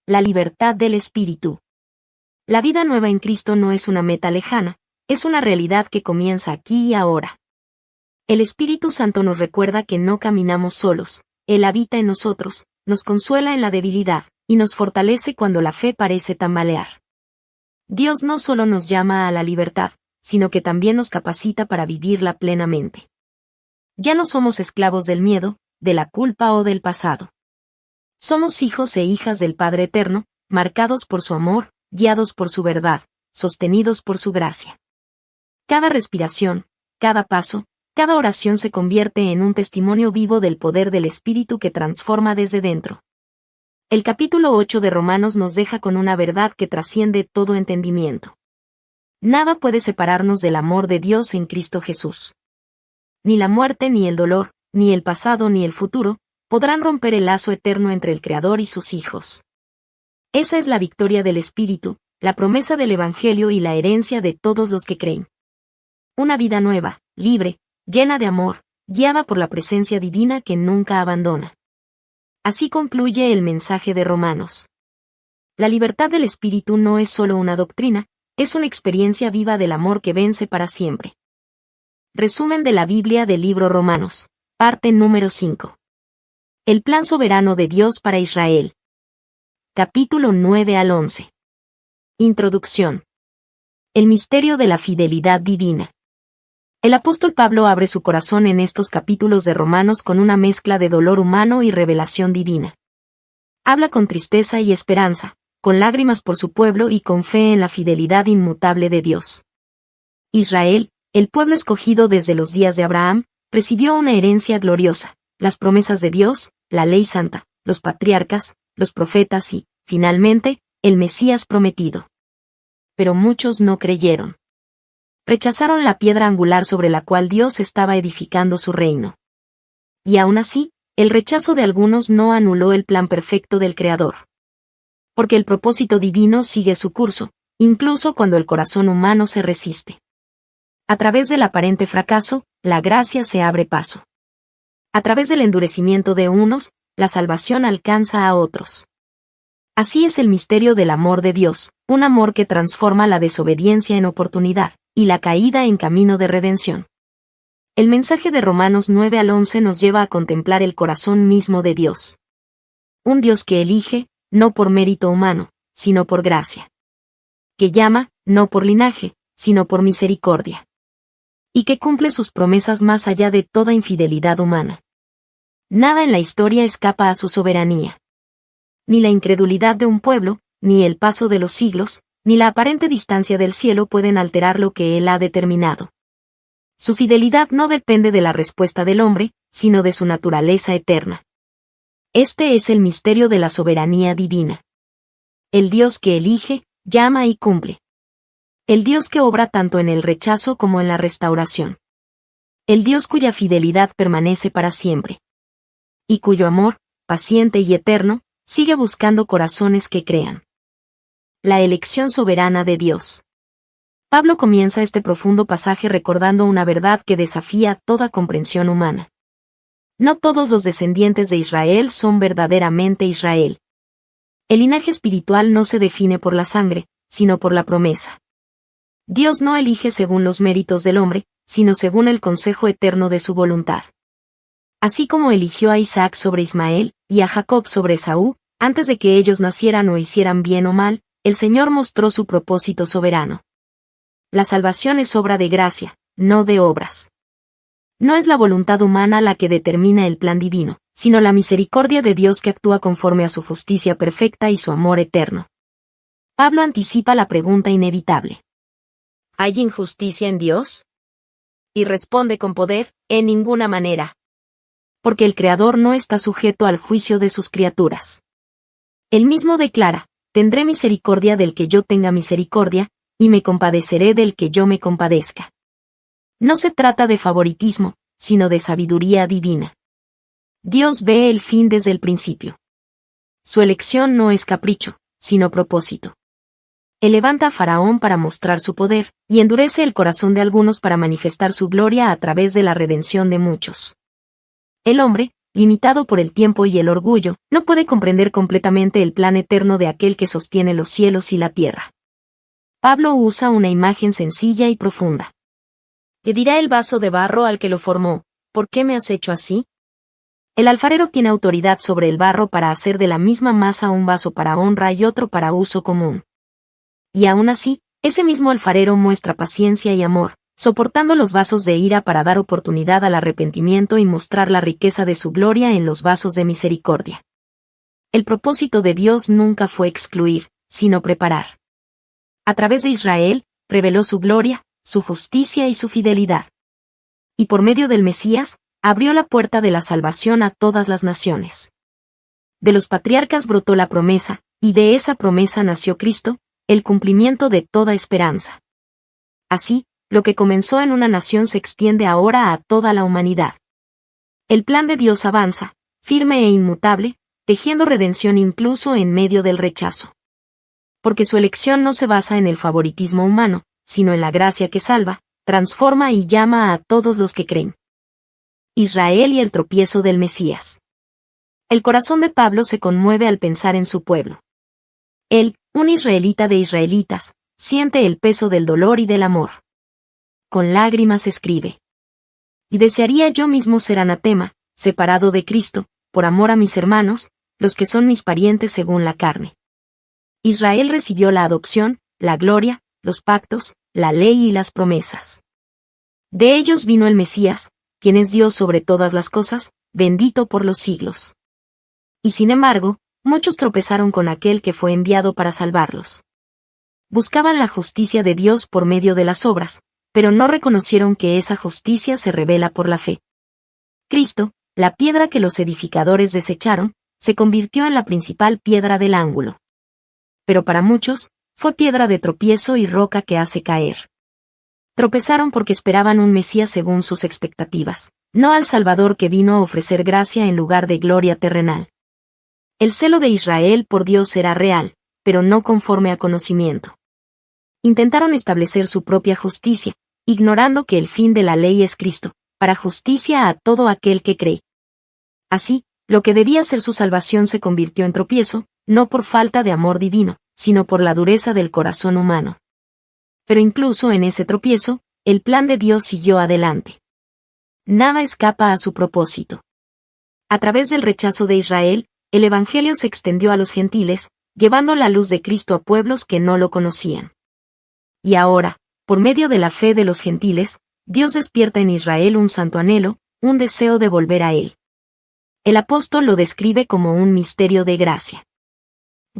La libertad del Espíritu. La vida nueva en Cristo no es una meta lejana, es una realidad que comienza aquí y ahora. El Espíritu Santo nos recuerda que no caminamos solos, Él habita en nosotros, nos consuela en la debilidad, y nos fortalece cuando la fe parece tambalear. Dios no solo nos llama a la libertad, sino que también nos capacita para vivirla plenamente. Ya no somos esclavos del miedo, de la culpa o del pasado. Somos hijos e hijas del Padre Eterno, marcados por su amor, guiados por su verdad, sostenidos por su gracia. Cada respiración, cada paso, cada oración se convierte en un testimonio vivo del poder del Espíritu que transforma desde dentro. El capítulo 8 de Romanos nos deja con una verdad que trasciende todo entendimiento. Nada puede separarnos del amor de Dios en Cristo Jesús. Ni la muerte ni el dolor, ni el pasado ni el futuro, podrán romper el lazo eterno entre el Creador y sus hijos. Esa es la victoria del Espíritu, la promesa del Evangelio y la herencia de todos los que creen. Una vida nueva, libre, llena de amor, guiada por la presencia divina que nunca abandona. Así concluye el mensaje de Romanos. La libertad del Espíritu no es solo una doctrina, es una experiencia viva del amor que vence para siempre. Resumen de la Biblia del libro Romanos, parte número 5. El plan soberano de Dios para Israel. Capítulo 9 al 11. Introducción. El misterio de la fidelidad divina. El apóstol Pablo abre su corazón en estos capítulos de Romanos con una mezcla de dolor humano y revelación divina. Habla con tristeza y esperanza, con lágrimas por su pueblo y con fe en la fidelidad inmutable de Dios. Israel, el pueblo escogido desde los días de Abraham, recibió una herencia gloriosa, las promesas de Dios, la ley santa, los patriarcas, los profetas y, finalmente, el Mesías prometido. Pero muchos no creyeron. Rechazaron la piedra angular sobre la cual Dios estaba edificando su reino. Y aún así, el rechazo de algunos no anuló el plan perfecto del Creador. Porque el propósito divino sigue su curso, incluso cuando el corazón humano se resiste. A través del aparente fracaso, la gracia se abre paso. A través del endurecimiento de unos, la salvación alcanza a otros. Así es el misterio del amor de Dios, un amor que transforma la desobediencia en oportunidad, y la caída en camino de redención. El mensaje de Romanos 9 al 11 nos lleva a contemplar el corazón mismo de Dios. Un Dios que elige, no por mérito humano, sino por gracia. Que llama, no por linaje, sino por misericordia. Y que cumple sus promesas más allá de toda infidelidad humana. Nada en la historia escapa a su soberanía. Ni la incredulidad de un pueblo, ni el paso de los siglos, ni la aparente distancia del cielo pueden alterar lo que Él ha determinado. Su fidelidad no depende de la respuesta del hombre, sino de su naturaleza eterna. Este es el misterio de la soberanía divina. El Dios que elige, llama y cumple. El Dios que obra tanto en el rechazo como en la restauración. El Dios cuya fidelidad permanece para siempre. Y cuyo amor, paciente y eterno, sigue buscando corazones que crean. La elección soberana de Dios. Pablo comienza este profundo pasaje recordando una verdad que desafía toda comprensión humana. No todos los descendientes de Israel son verdaderamente Israel. El linaje espiritual no se define por la sangre, sino por la promesa. Dios no elige según los méritos del hombre, sino según el consejo eterno de su voluntad. Así como eligió a Isaac sobre Ismael, y a Jacob sobre Esaú, antes de que ellos nacieran o hicieran bien o mal, el Señor mostró su propósito soberano. la salvación es obra de gracia, no de obras. No es la voluntad humana la que determina el plan divino, sino la misericordia de Dios que actúa conforme a su justicia perfecta y su amor eterno. Pablo anticipa la pregunta inevitable. ¿Hay injusticia en Dios? Y responde con poder, en ninguna manera. Porque el Creador no está sujeto al juicio de sus criaturas. Él mismo declara, tendré misericordia del que yo tenga misericordia, y me compadeceré del que yo me compadezca. No se trata de favoritismo, sino de sabiduría divina. Dios ve el fin desde el principio. Su elección no es capricho, sino propósito. Él levanta a Faraón para mostrar su poder, y endurece el corazón de algunos para manifestar su gloria a través de la redención de muchos. El hombre, limitado por el tiempo y el orgullo, no puede comprender completamente el plan eterno de aquel que sostiene los cielos y la tierra. Pablo usa una imagen sencilla y profunda. Le dirá el vaso de barro al que lo formó, ¿por qué me has hecho así? El alfarero tiene autoridad sobre el barro para hacer de la misma masa un vaso para honra y otro para uso común. Y aún así, ese mismo alfarero muestra paciencia y amor, soportando los vasos de ira para dar oportunidad al arrepentimiento y mostrar la riqueza de su gloria en los vasos de misericordia. El propósito de Dios nunca fue excluir, sino preparar. A través de Israel, reveló su gloria, su justicia y su fidelidad. Y por medio del Mesías, abrió la puerta de la salvación a todas las naciones. De los patriarcas brotó la promesa, y de esa promesa nació Cristo, el cumplimiento de toda esperanza. Así, lo que comenzó en una nación se extiende ahora a toda la humanidad. El plan de Dios avanza, firme e inmutable, tejiendo redención incluso en medio del rechazo. Porque su elección no se basa en el favoritismo humano, sino en la gracia que salva, transforma y llama a todos los que creen. Israel y el tropiezo del Mesías. El corazón de Pablo se conmueve al pensar en su pueblo. Él, un israelita de israelitas, siente el peso del dolor y del amor. Con lágrimas escribe. Y desearía yo mismo ser anatema, separado de Cristo, por amor a mis hermanos, los que son mis parientes según la carne. Israel recibió la adopción, la gloria, los pactos, la ley y las promesas. De ellos vino el Mesías, quien es Dios sobre todas las cosas, bendito por los siglos. Y sin embargo, muchos tropezaron con aquel que fue enviado para salvarlos. Buscaban la justicia de Dios por medio de las obras, pero no reconocieron que esa justicia se revela por la fe. Cristo, la piedra que los edificadores desecharon, se convirtió en la principal piedra del ángulo. Pero para muchos, fue piedra de tropiezo y roca que hace caer. Tropezaron porque esperaban un Mesías según sus expectativas, no al Salvador que vino a ofrecer gracia en lugar de gloria terrenal. El celo de Israel por Dios era real, pero no conforme a conocimiento. Intentaron establecer su propia justicia, ignorando que el fin de la ley es Cristo, para justicia a todo aquel que cree. Así, lo que debía ser su salvación se convirtió en tropiezo, no por falta de amor divino, sino por la dureza del corazón humano. Pero incluso en ese tropiezo, el plan de Dios siguió adelante. Nada escapa a su propósito. A través del rechazo de Israel, el Evangelio se extendió a los gentiles, llevando la luz de Cristo a pueblos que no lo conocían. Y ahora, por medio de la fe de los gentiles, Dios despierta en Israel un santo anhelo, un deseo de volver a Él. El apóstol lo describe como un misterio de gracia.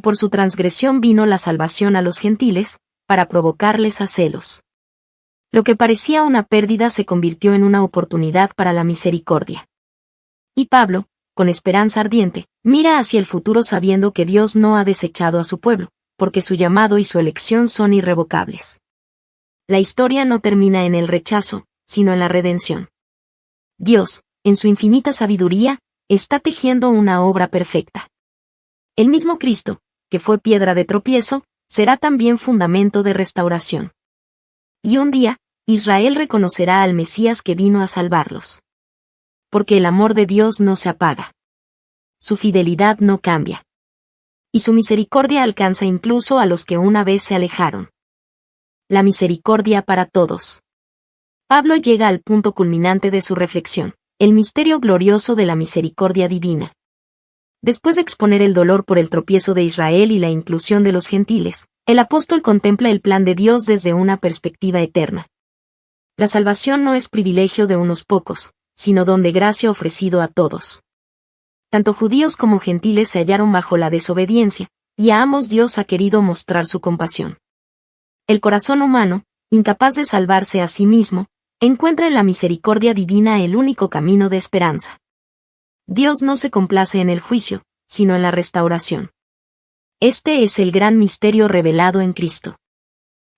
Por su transgresión vino la salvación a los gentiles, para provocarles a celos. Lo que parecía una pérdida se convirtió en una oportunidad para la misericordia. Y Pablo, con esperanza ardiente, mira hacia el futuro sabiendo que Dios no ha desechado a su pueblo, porque su llamado y su elección son irrevocables. La historia no termina en el rechazo, sino en la redención. Dios, en su infinita sabiduría, está tejiendo una obra perfecta. El mismo Cristo, que fue piedra de tropiezo, será también fundamento de restauración. Y un día, Israel reconocerá al Mesías que vino a salvarlos. Porque el amor de Dios no se apaga. Su fidelidad no cambia. Y su misericordia alcanza incluso a los que una vez se alejaron. La misericordia para todos. Pablo llega al punto culminante de su reflexión, el misterio glorioso de la misericordia divina. Después de exponer el dolor por el tropiezo de Israel y la inclusión de los gentiles, el apóstol contempla el plan de Dios desde una perspectiva eterna. La salvación no es privilegio de unos pocos, sino don de gracia ofrecido a todos. Tanto judíos como gentiles se hallaron bajo la desobediencia, y a ambos Dios ha querido mostrar su compasión. El corazón humano, incapaz de salvarse a sí mismo, encuentra en la misericordia divina el único camino de esperanza. Dios no se complace en el juicio, sino en la restauración. Este es el gran misterio revelado en Cristo.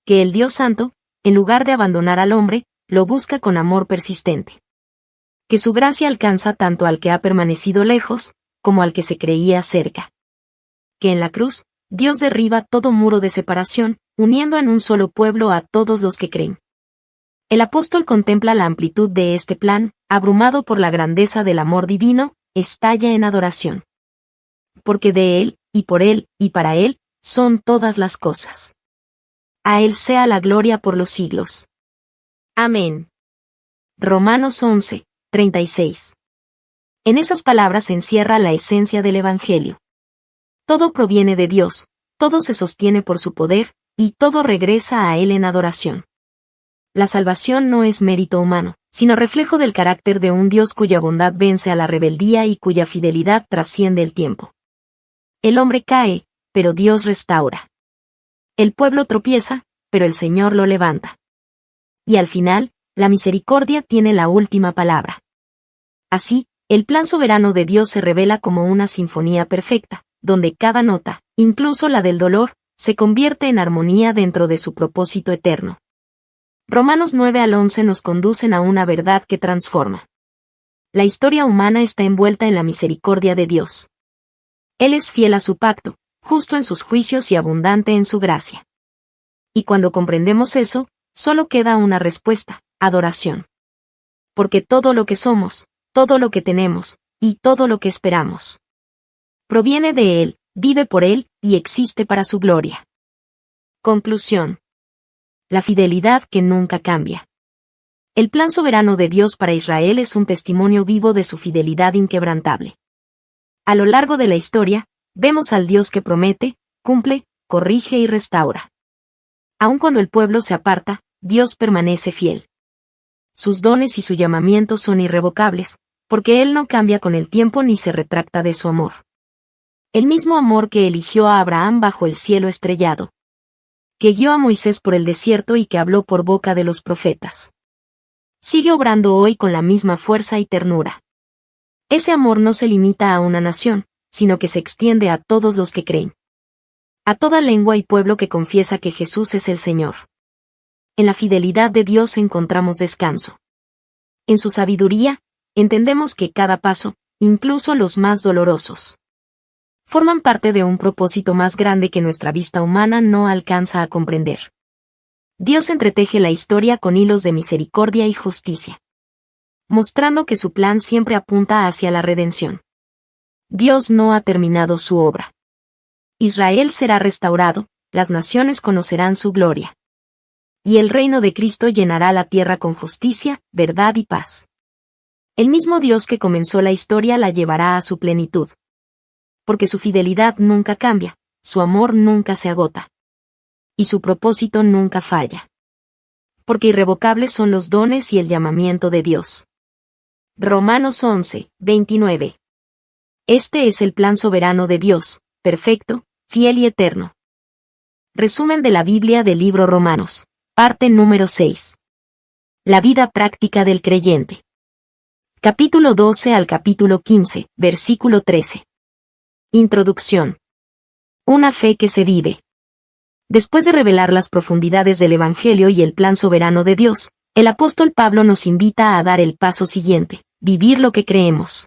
Que el Dios Santo, en lugar de abandonar al hombre, lo busca con amor persistente. Que su gracia alcanza tanto al que ha permanecido lejos, como al que se creía cerca. Que en la cruz, Dios derriba todo muro de separación, uniendo en un solo pueblo a todos los que creen. El apóstol contempla la amplitud de este plan, abrumado por la grandeza del amor divino, estalla en adoración. Porque de Él, y por Él, y para Él, son todas las cosas. A Él sea la gloria por los siglos. Amén. Romanos 11, 36. En esas palabras se encierra la esencia del Evangelio. Todo proviene de Dios, todo se sostiene por su poder, y todo regresa a Él en adoración. La salvación no es mérito humano, sino reflejo del carácter de un Dios cuya bondad vence a la rebeldía y cuya fidelidad trasciende el tiempo. El hombre cae, pero Dios restaura. El pueblo tropieza, pero el Señor lo levanta. Y al final, la misericordia tiene la última palabra. Así, el plan soberano de Dios se revela como una sinfonía perfecta, donde cada nota, incluso la del dolor, se convierte en armonía dentro de su propósito eterno. Romanos 9 al 11 nos conducen a una verdad que transforma. La historia humana está envuelta en la misericordia de Dios. Él es fiel a su pacto, justo en sus juicios y abundante en su gracia. Y cuando comprendemos eso, solo queda una respuesta: adoración. Porque todo lo que somos, todo lo que tenemos, y todo lo que esperamos, proviene de Él, vive por Él, y existe para su gloria. Conclusión. La fidelidad que nunca cambia. El plan soberano de Dios para Israel es un testimonio vivo de su fidelidad inquebrantable. A lo largo de la historia, vemos al Dios que promete, cumple, corrige y restaura. Aun cuando el pueblo se aparta, Dios permanece fiel. Sus dones y su llamamiento son irrevocables, porque Él no cambia con el tiempo ni se retracta de su amor. El mismo amor que eligió a Abraham bajo el cielo estrellado, que guió a Moisés por el desierto y que habló por boca de los profetas, sigue obrando hoy con la misma fuerza y ternura. Ese amor no se limita a una nación, sino que se extiende a todos los que creen. A toda lengua y pueblo que confiesa que Jesús es el Señor. En la fidelidad de Dios encontramos descanso. En su sabiduría, entendemos que cada paso, incluso los más dolorosos, forman parte de un propósito más grande que nuestra vista humana no alcanza a comprender. Dios entreteje la historia con hilos de misericordia y justicia, mostrando que su plan siempre apunta hacia la redención. Dios no ha terminado su obra. Israel será restaurado, las naciones conocerán su gloria. Y el reino de Cristo llenará la tierra con justicia, verdad y paz. El mismo Dios que comenzó la historia la llevará a su plenitud. Porque su fidelidad nunca cambia, su amor nunca se agota. Y su propósito nunca falla. Porque irrevocables son los dones y el llamamiento de Dios. Romanos 11, 29. Este es el plan soberano de Dios, perfecto, fiel y eterno. Resumen de la Biblia del libro Romanos, parte número 6. La vida práctica del creyente. Capítulo 12 al capítulo 15, versículo 13. Introducción. Una fe que se vive. Después de revelar las profundidades del Evangelio y el plan soberano de Dios, el apóstol Pablo nos invita a dar el paso siguiente: vivir lo que creemos.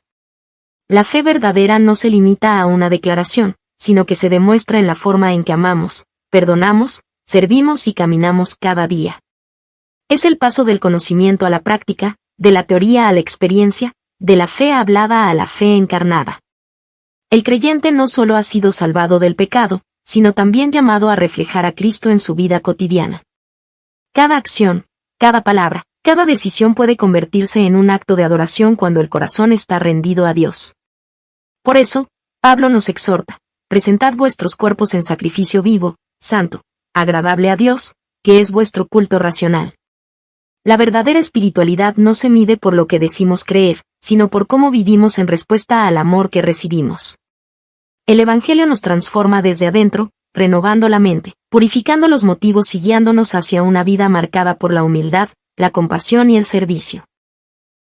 La fe verdadera no se limita a una declaración, sino que se demuestra en la forma en que amamos, perdonamos, servimos y caminamos cada día. Es el paso del conocimiento a la práctica, de la teoría a la experiencia, de la fe hablada a la fe encarnada. El creyente no solo ha sido salvado del pecado, sino también llamado a reflejar a Cristo en su vida cotidiana. Cada acción, cada palabra, cada decisión puede convertirse en un acto de adoración cuando el corazón está rendido a Dios. Por eso, Pablo nos exhorta: presentad vuestros cuerpos en sacrificio vivo, santo, agradable a Dios, que es vuestro culto racional. La verdadera espiritualidad no se mide por lo que decimos creer, sino por cómo vivimos en respuesta al amor que recibimos. El Evangelio nos transforma desde adentro, renovando la mente, purificando los motivos y guiándonos hacia una vida marcada por la humildad, la compasión y el servicio.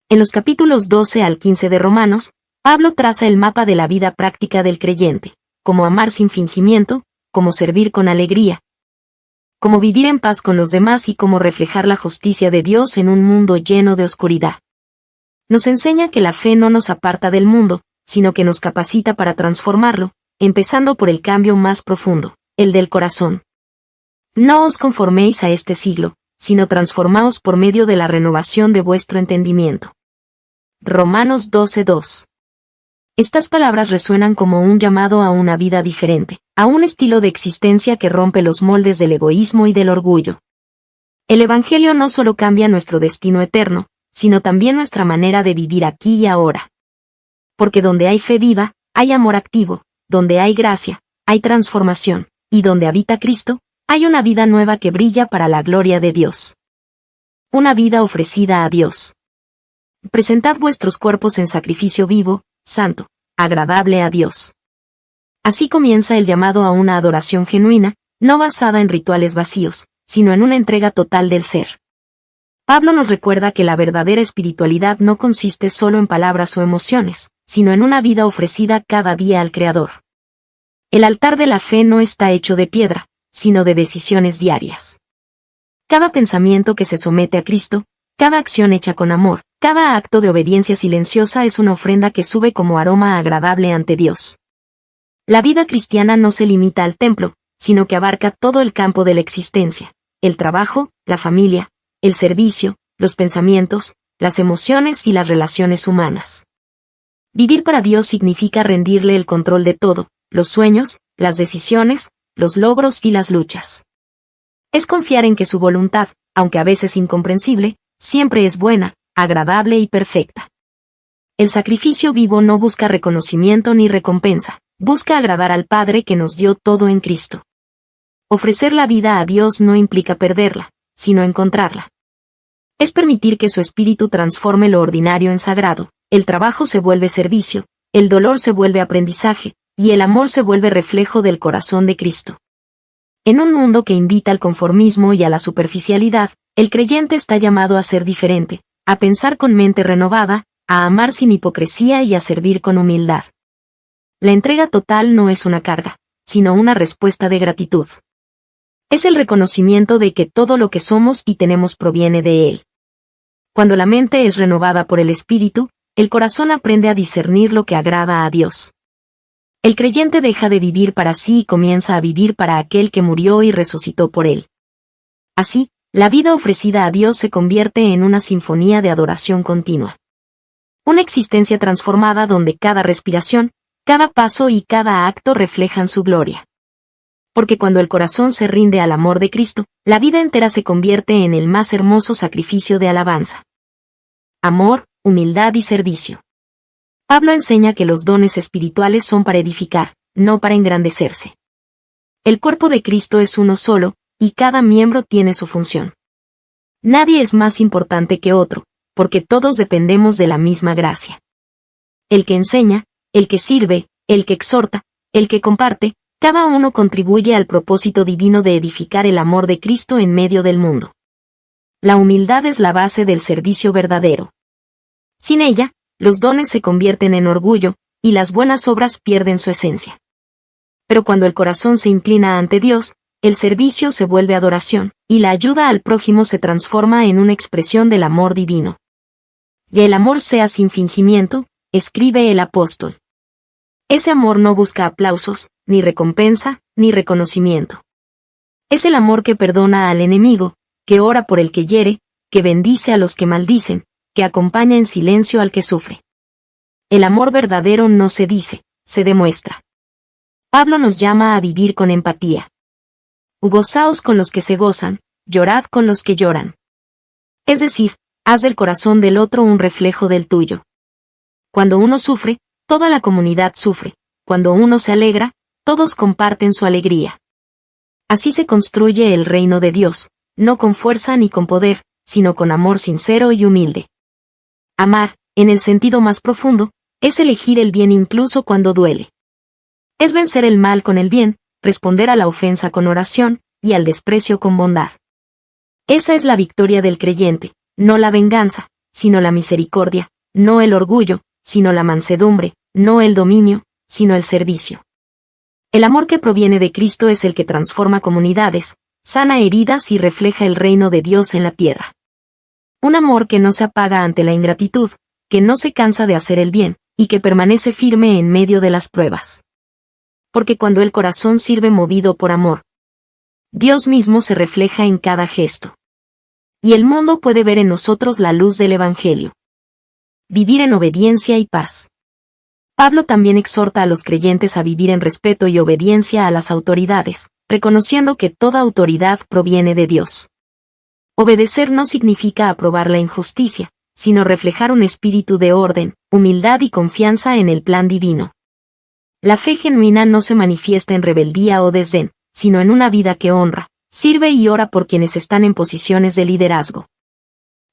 En los capítulos 12 al 15 de Romanos, Pablo traza el mapa de la vida práctica del creyente: cómo amar sin fingimiento, cómo servir con alegría, cómo vivir en paz con los demás y cómo reflejar la justicia de Dios en un mundo lleno de oscuridad. Nos enseña que la fe no nos aparta del mundo, sino que nos capacita para transformarlo, empezando por el cambio más profundo, el del corazón. No os conforméis a este siglo, sino transformaos por medio de la renovación de vuestro entendimiento. Romanos 12:2. Estas palabras resuenan como un llamado a una vida diferente, a un estilo de existencia que rompe los moldes del egoísmo y del orgullo. El Evangelio no solo cambia nuestro destino eterno, sino también nuestra manera de vivir aquí y ahora. Porque donde hay fe viva, hay amor activo, donde hay gracia, hay transformación, y donde habita Cristo, hay una vida nueva que brilla para la gloria de Dios. Una vida ofrecida a Dios. Presentad vuestros cuerpos en sacrificio vivo, santo, agradable a Dios. Así comienza el llamado a una adoración genuina, no basada en rituales vacíos, sino en una entrega total del ser. Pablo nos recuerda que la verdadera espiritualidad no consiste solo en palabras o emociones, sino en una vida ofrecida cada día al Creador. El altar de la fe no está hecho de piedra, sino de decisiones diarias. Cada pensamiento que se somete a Cristo, cada acción hecha con amor, cada acto de obediencia silenciosa es una ofrenda que sube como aroma agradable ante Dios. La vida cristiana no se limita al templo, sino que abarca todo el campo de la existencia: el trabajo, la familia, el servicio, los pensamientos, las emociones y las relaciones humanas. Vivir para Dios significa rendirle el control de todo: los sueños, las decisiones, los logros y las luchas. Es confiar en que su voluntad, aunque a veces incomprensible, siempre es buena, agradable y perfecta. El sacrificio vivo no busca reconocimiento ni recompensa, busca agradar al Padre que nos dio todo en Cristo. Ofrecer la vida a Dios no implica perderla, sino encontrarla. Es permitir que su Espíritu transforme lo ordinario en sagrado: el trabajo se vuelve servicio, el dolor se vuelve aprendizaje, y el amor se vuelve reflejo del corazón de Cristo. En un mundo que invita al conformismo y a la superficialidad, el creyente está llamado a ser diferente, a pensar con mente renovada, a amar sin hipocresía y a servir con humildad. La entrega total no es una carga, sino una respuesta de gratitud. Es el reconocimiento de que todo lo que somos y tenemos proviene de Él. Cuando la mente es renovada por el Espíritu, el corazón aprende a discernir lo que agrada a Dios. El creyente deja de vivir para sí y comienza a vivir para aquel que murió y resucitó por él. Así, la vida ofrecida a Dios se convierte en una sinfonía de adoración continua. Una existencia transformada donde cada respiración, cada paso y cada acto reflejan su gloria. Porque cuando el corazón se rinde al amor de Cristo, la vida entera se convierte en el más hermoso sacrificio de alabanza. Amor, humildad y servicio. Pablo enseña que los dones espirituales son para edificar, no para engrandecerse. El cuerpo de Cristo es uno solo, y cada miembro tiene su función. Nadie es más importante que otro, porque todos dependemos de la misma gracia. El que enseña, el que sirve, el que exhorta, el que comparte, cada uno contribuye al propósito divino de edificar el amor de Cristo en medio del mundo. La humildad es la base del servicio verdadero. Sin ella, los dones se convierten en orgullo, y las buenas obras pierden su esencia. Pero cuando el corazón se inclina ante Dios, el servicio se vuelve adoración, y la ayuda al prójimo se transforma en una expresión del amor divino. Y el amor sea sin fingimiento, escribe el apóstol. Ese amor no busca aplausos, ni recompensa, ni reconocimiento. Es el amor que perdona al enemigo, que ora por el que hiere, que bendice a los que maldicen, que acompaña en silencio al que sufre. El amor verdadero no se dice, se demuestra. Pablo nos llama a vivir con empatía. Gozaos con los que se gozan, llorad con los que lloran. Es decir, haz del corazón del otro un reflejo del tuyo. Cuando uno sufre, toda la comunidad sufre, cuando uno se alegra, todos comparten su alegría. Así se construye el reino de Dios, no con fuerza ni con poder, sino con amor sincero y humilde. Amar, en el sentido más profundo, es elegir el bien incluso cuando duele. Es vencer el mal con el bien, responder a la ofensa con oración, y al desprecio con bondad. Esa es la victoria del creyente, no la venganza, sino la misericordia, no el orgullo, sino la mansedumbre, no el dominio, sino el servicio. El amor que proviene de Cristo es el que transforma comunidades, sana heridas y refleja el reino de Dios en la tierra. Un amor que no se apaga ante la ingratitud, que no se cansa de hacer el bien, y que permanece firme en medio de las pruebas. Porque cuando el corazón sirve movido por amor, Dios mismo se refleja en cada gesto. Y el mundo puede ver en nosotros la luz del Evangelio. Vivir en obediencia y paz. Pablo también exhorta a los creyentes a vivir en respeto y obediencia a las autoridades, reconociendo que toda autoridad proviene de Dios. Obedecer no significa aprobar la injusticia, sino reflejar un espíritu de orden, humildad y confianza en el plan divino. La fe genuina no se manifiesta en rebeldía o desdén, sino en una vida que honra, sirve y ora por quienes están en posiciones de liderazgo.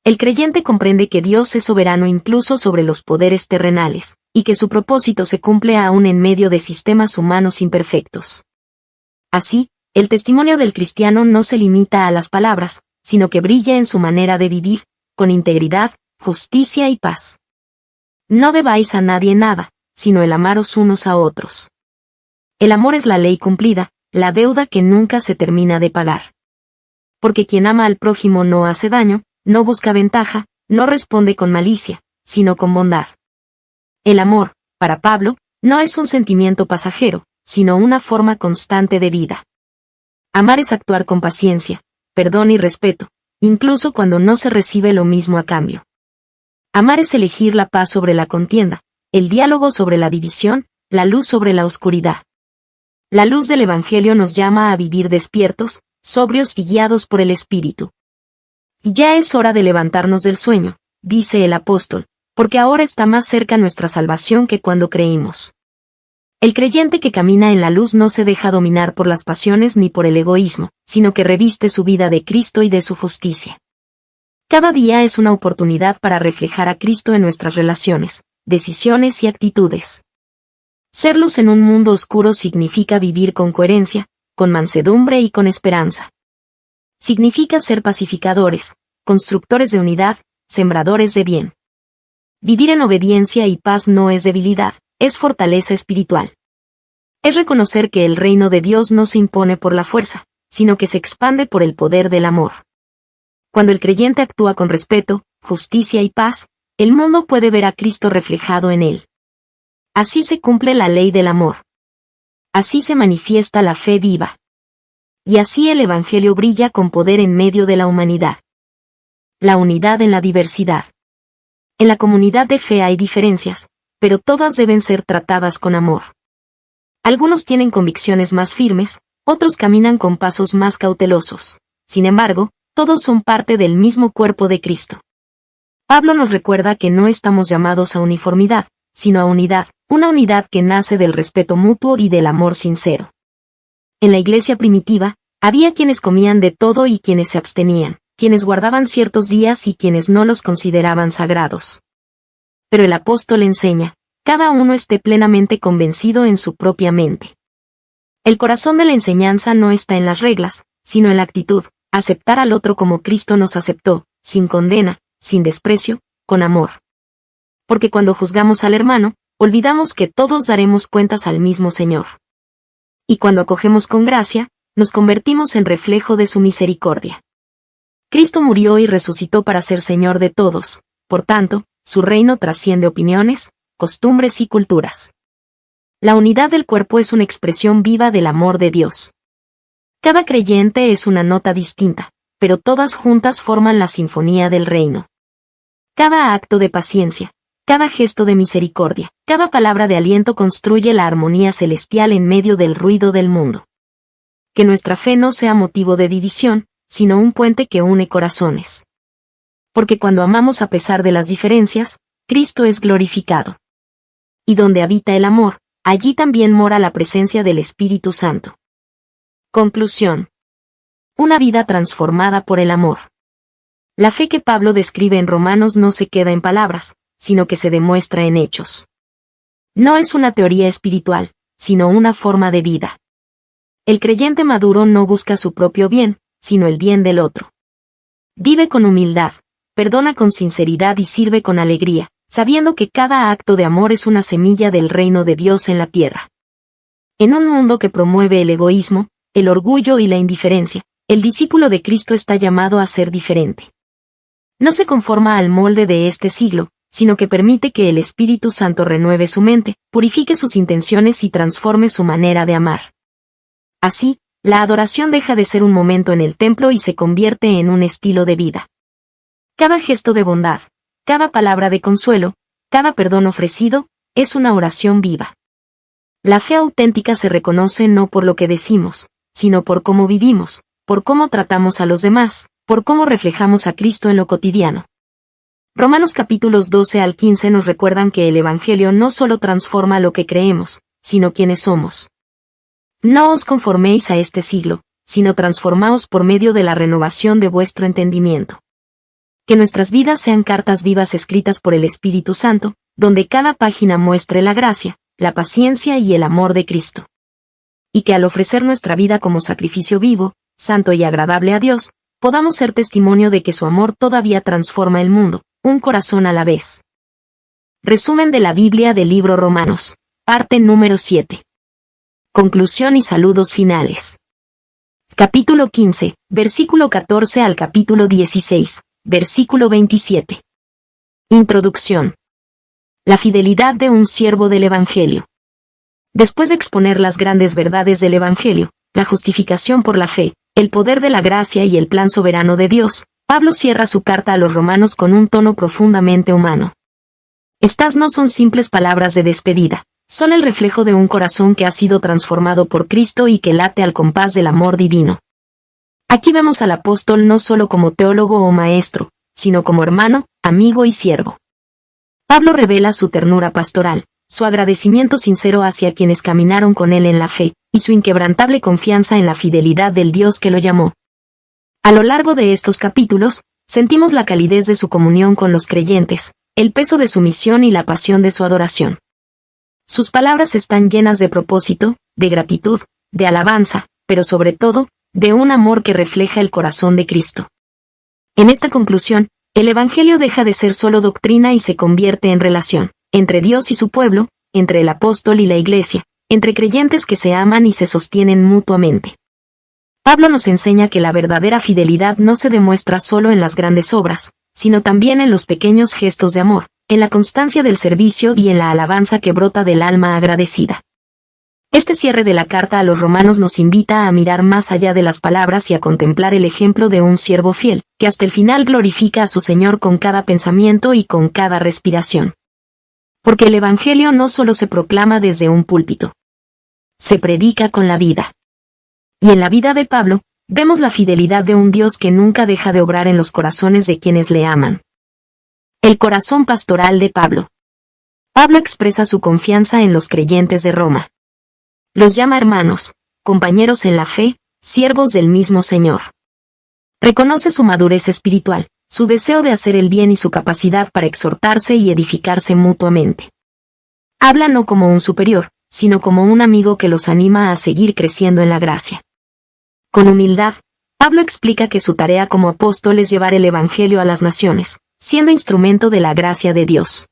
El creyente comprende que Dios es soberano incluso sobre los poderes terrenales, y que su propósito se cumple aún en medio de sistemas humanos imperfectos. Así, el testimonio del cristiano no se limita a las palabras, sino que brilla en su manera de vivir, con integridad, justicia y paz. No debáis a nadie nada, sino el amaros unos a otros. El amor es la ley cumplida, la deuda que nunca se termina de pagar. Porque quien ama al prójimo no hace daño, no busca ventaja, no responde con malicia, sino con bondad. El amor, para Pablo, no es un sentimiento pasajero, sino una forma constante de vida. Amar es actuar con paciencia, perdón y respeto, incluso cuando no se recibe lo mismo a cambio. Amar es elegir la paz sobre la contienda, el diálogo sobre la división, la luz sobre la oscuridad. La luz del Evangelio nos llama a vivir despiertos, sobrios y guiados por el Espíritu. Y ya es hora de levantarnos del sueño, dice el apóstol, porque ahora está más cerca nuestra salvación que cuando creímos. El creyente que camina en la luz no se deja dominar por las pasiones ni por el egoísmo, sino que reviste su vida de Cristo y de su justicia. Cada día es una oportunidad para reflejar a Cristo en nuestras relaciones, decisiones y actitudes. Ser luz en un mundo oscuro significa vivir con coherencia, con mansedumbre y con esperanza. Significa ser pacificadores, constructores de unidad, sembradores de bien. Vivir en obediencia y paz no es debilidad, es fortaleza espiritual. Es reconocer que el reino de Dios no se impone por la fuerza, sino que se expande por el poder del amor. Cuando el creyente actúa con respeto, justicia y paz, el mundo puede ver a Cristo reflejado en él. Así se cumple la ley del amor. Así se manifiesta la fe viva. Y así el Evangelio brilla con poder en medio de la humanidad. La unidad en la diversidad. En la comunidad de fe hay diferencias, pero todas deben ser tratadas con amor. Algunos tienen convicciones más firmes, otros caminan con pasos más cautelosos. Sin embargo, todos son parte del mismo cuerpo de Cristo. Pablo nos recuerda que no estamos llamados a uniformidad, sino a unidad, una unidad que nace del respeto mutuo y del amor sincero. En la iglesia primitiva, había quienes comían de todo y quienes se abstenían, quienes guardaban ciertos días y quienes no los consideraban sagrados. Pero el apóstol enseña, cada uno esté plenamente convencido en su propia mente. El corazón de la enseñanza no está en las reglas, sino en la actitud, aceptar al otro como Cristo nos aceptó, sin condena, sin desprecio, con amor. Porque cuando juzgamos al hermano, olvidamos que todos daremos cuentas al mismo Señor. Y cuando acogemos con gracia, nos convertimos en reflejo de su misericordia. Cristo murió y resucitó para ser Señor de todos, por tanto, su reino trasciende opiniones, costumbres y culturas. La unidad del cuerpo es una expresión viva del amor de Dios. Cada creyente es una nota distinta, pero todas juntas forman la sinfonía del reino. Cada acto de paciencia, cada gesto de misericordia, cada palabra de aliento construye la armonía celestial en medio del ruido del mundo. Que nuestra fe no sea motivo de división, sino un puente que une corazones. Porque cuando amamos a pesar de las diferencias, Cristo es glorificado. Y donde habita el amor, allí también mora la presencia del Espíritu Santo. Conclusión. Una vida transformada por el amor. La fe que Pablo describe en Romanos no se queda en palabras, sino que se demuestra en hechos. No es una teoría espiritual, sino una forma de vida. El creyente maduro no busca su propio bien, sino el bien del otro. Vive con humildad, perdona con sinceridad y sirve con alegría, sabiendo que cada acto de amor es una semilla del reino de Dios en la tierra. En un mundo que promueve el egoísmo, el orgullo y la indiferencia, el discípulo de Cristo está llamado a ser diferente. No se conforma al molde de este siglo, sino que permite que el Espíritu Santo renueve su mente, purifique sus intenciones y transforme su manera de amar. Así, la adoración deja de ser un momento en el templo y se convierte en un estilo de vida. Cada gesto de bondad, cada palabra de consuelo, cada perdón ofrecido, es una oración viva. La fe auténtica se reconoce no por lo que decimos, sino por cómo vivimos, por cómo tratamos a los demás, por cómo reflejamos a Cristo en lo cotidiano. Romanos capítulos 12 al 15 nos recuerdan que el Evangelio no solo transforma lo que creemos, sino quienes somos. No os conforméis a este siglo, sino transformaos por medio de la renovación de vuestro entendimiento. Que nuestras vidas sean cartas vivas escritas por el Espíritu Santo, donde cada página muestre la gracia, la paciencia y el amor de Cristo. Y que al ofrecer nuestra vida como sacrificio vivo, santo y agradable a Dios, podamos ser testimonio de que su amor todavía transforma el mundo, un corazón a la vez. Resumen de la Biblia del libro Romanos, parte número 7. Conclusión y saludos finales. Capítulo 15, versículo 14 al capítulo 16, versículo 27. Introducción. La fidelidad de un siervo del Evangelio. Después de exponer las grandes verdades del Evangelio, la justificación por la fe, el poder de la gracia y el plan soberano de Dios, Pablo cierra su carta a los romanos con un tono profundamente humano. Estas no son simples palabras de despedida, son el reflejo de un corazón que ha sido transformado por Cristo y que late al compás del amor divino. Aquí vemos al apóstol no solo como teólogo o maestro, sino como hermano, amigo y siervo. Pablo revela su ternura pastoral, su agradecimiento sincero hacia quienes caminaron con él en la fe, y su inquebrantable confianza en la fidelidad del Dios que lo llamó. A lo largo de estos capítulos, sentimos la calidez de su comunión con los creyentes, el peso de su misión y la pasión de su adoración. Sus palabras están llenas de propósito, de gratitud, de alabanza, pero sobre todo, de un amor que refleja el corazón de Cristo. En esta conclusión, el Evangelio deja de ser solo doctrina y se convierte en relación, entre Dios y su pueblo, entre el apóstol y la iglesia, entre creyentes que se aman y se sostienen mutuamente. Pablo nos enseña que la verdadera fidelidad no se demuestra solo en las grandes obras, sino también en los pequeños gestos de amor, en la constancia del servicio y en la alabanza que brota del alma agradecida. Este cierre de la carta a los romanos nos invita a mirar más allá de las palabras y a contemplar el ejemplo de un siervo fiel, que hasta el final glorifica a su Señor con cada pensamiento y con cada respiración. Porque el Evangelio no solo se proclama desde un púlpito. Se predica con la vida. Y en la vida de Pablo, vemos la fidelidad de un Dios que nunca deja de obrar en los corazones de quienes le aman. El corazón pastoral de Pablo. Pablo expresa su confianza en los creyentes de Roma. Los llama hermanos, compañeros en la fe, siervos del mismo Señor. Reconoce su madurez espiritual, su deseo de hacer el bien y su capacidad para exhortarse y edificarse mutuamente. Habla no como un superior, sino como un amigo que los anima a seguir creciendo en la gracia. Con humildad, Pablo explica que su tarea como apóstol es llevar el Evangelio a las naciones, siendo instrumento de la gracia de Dios.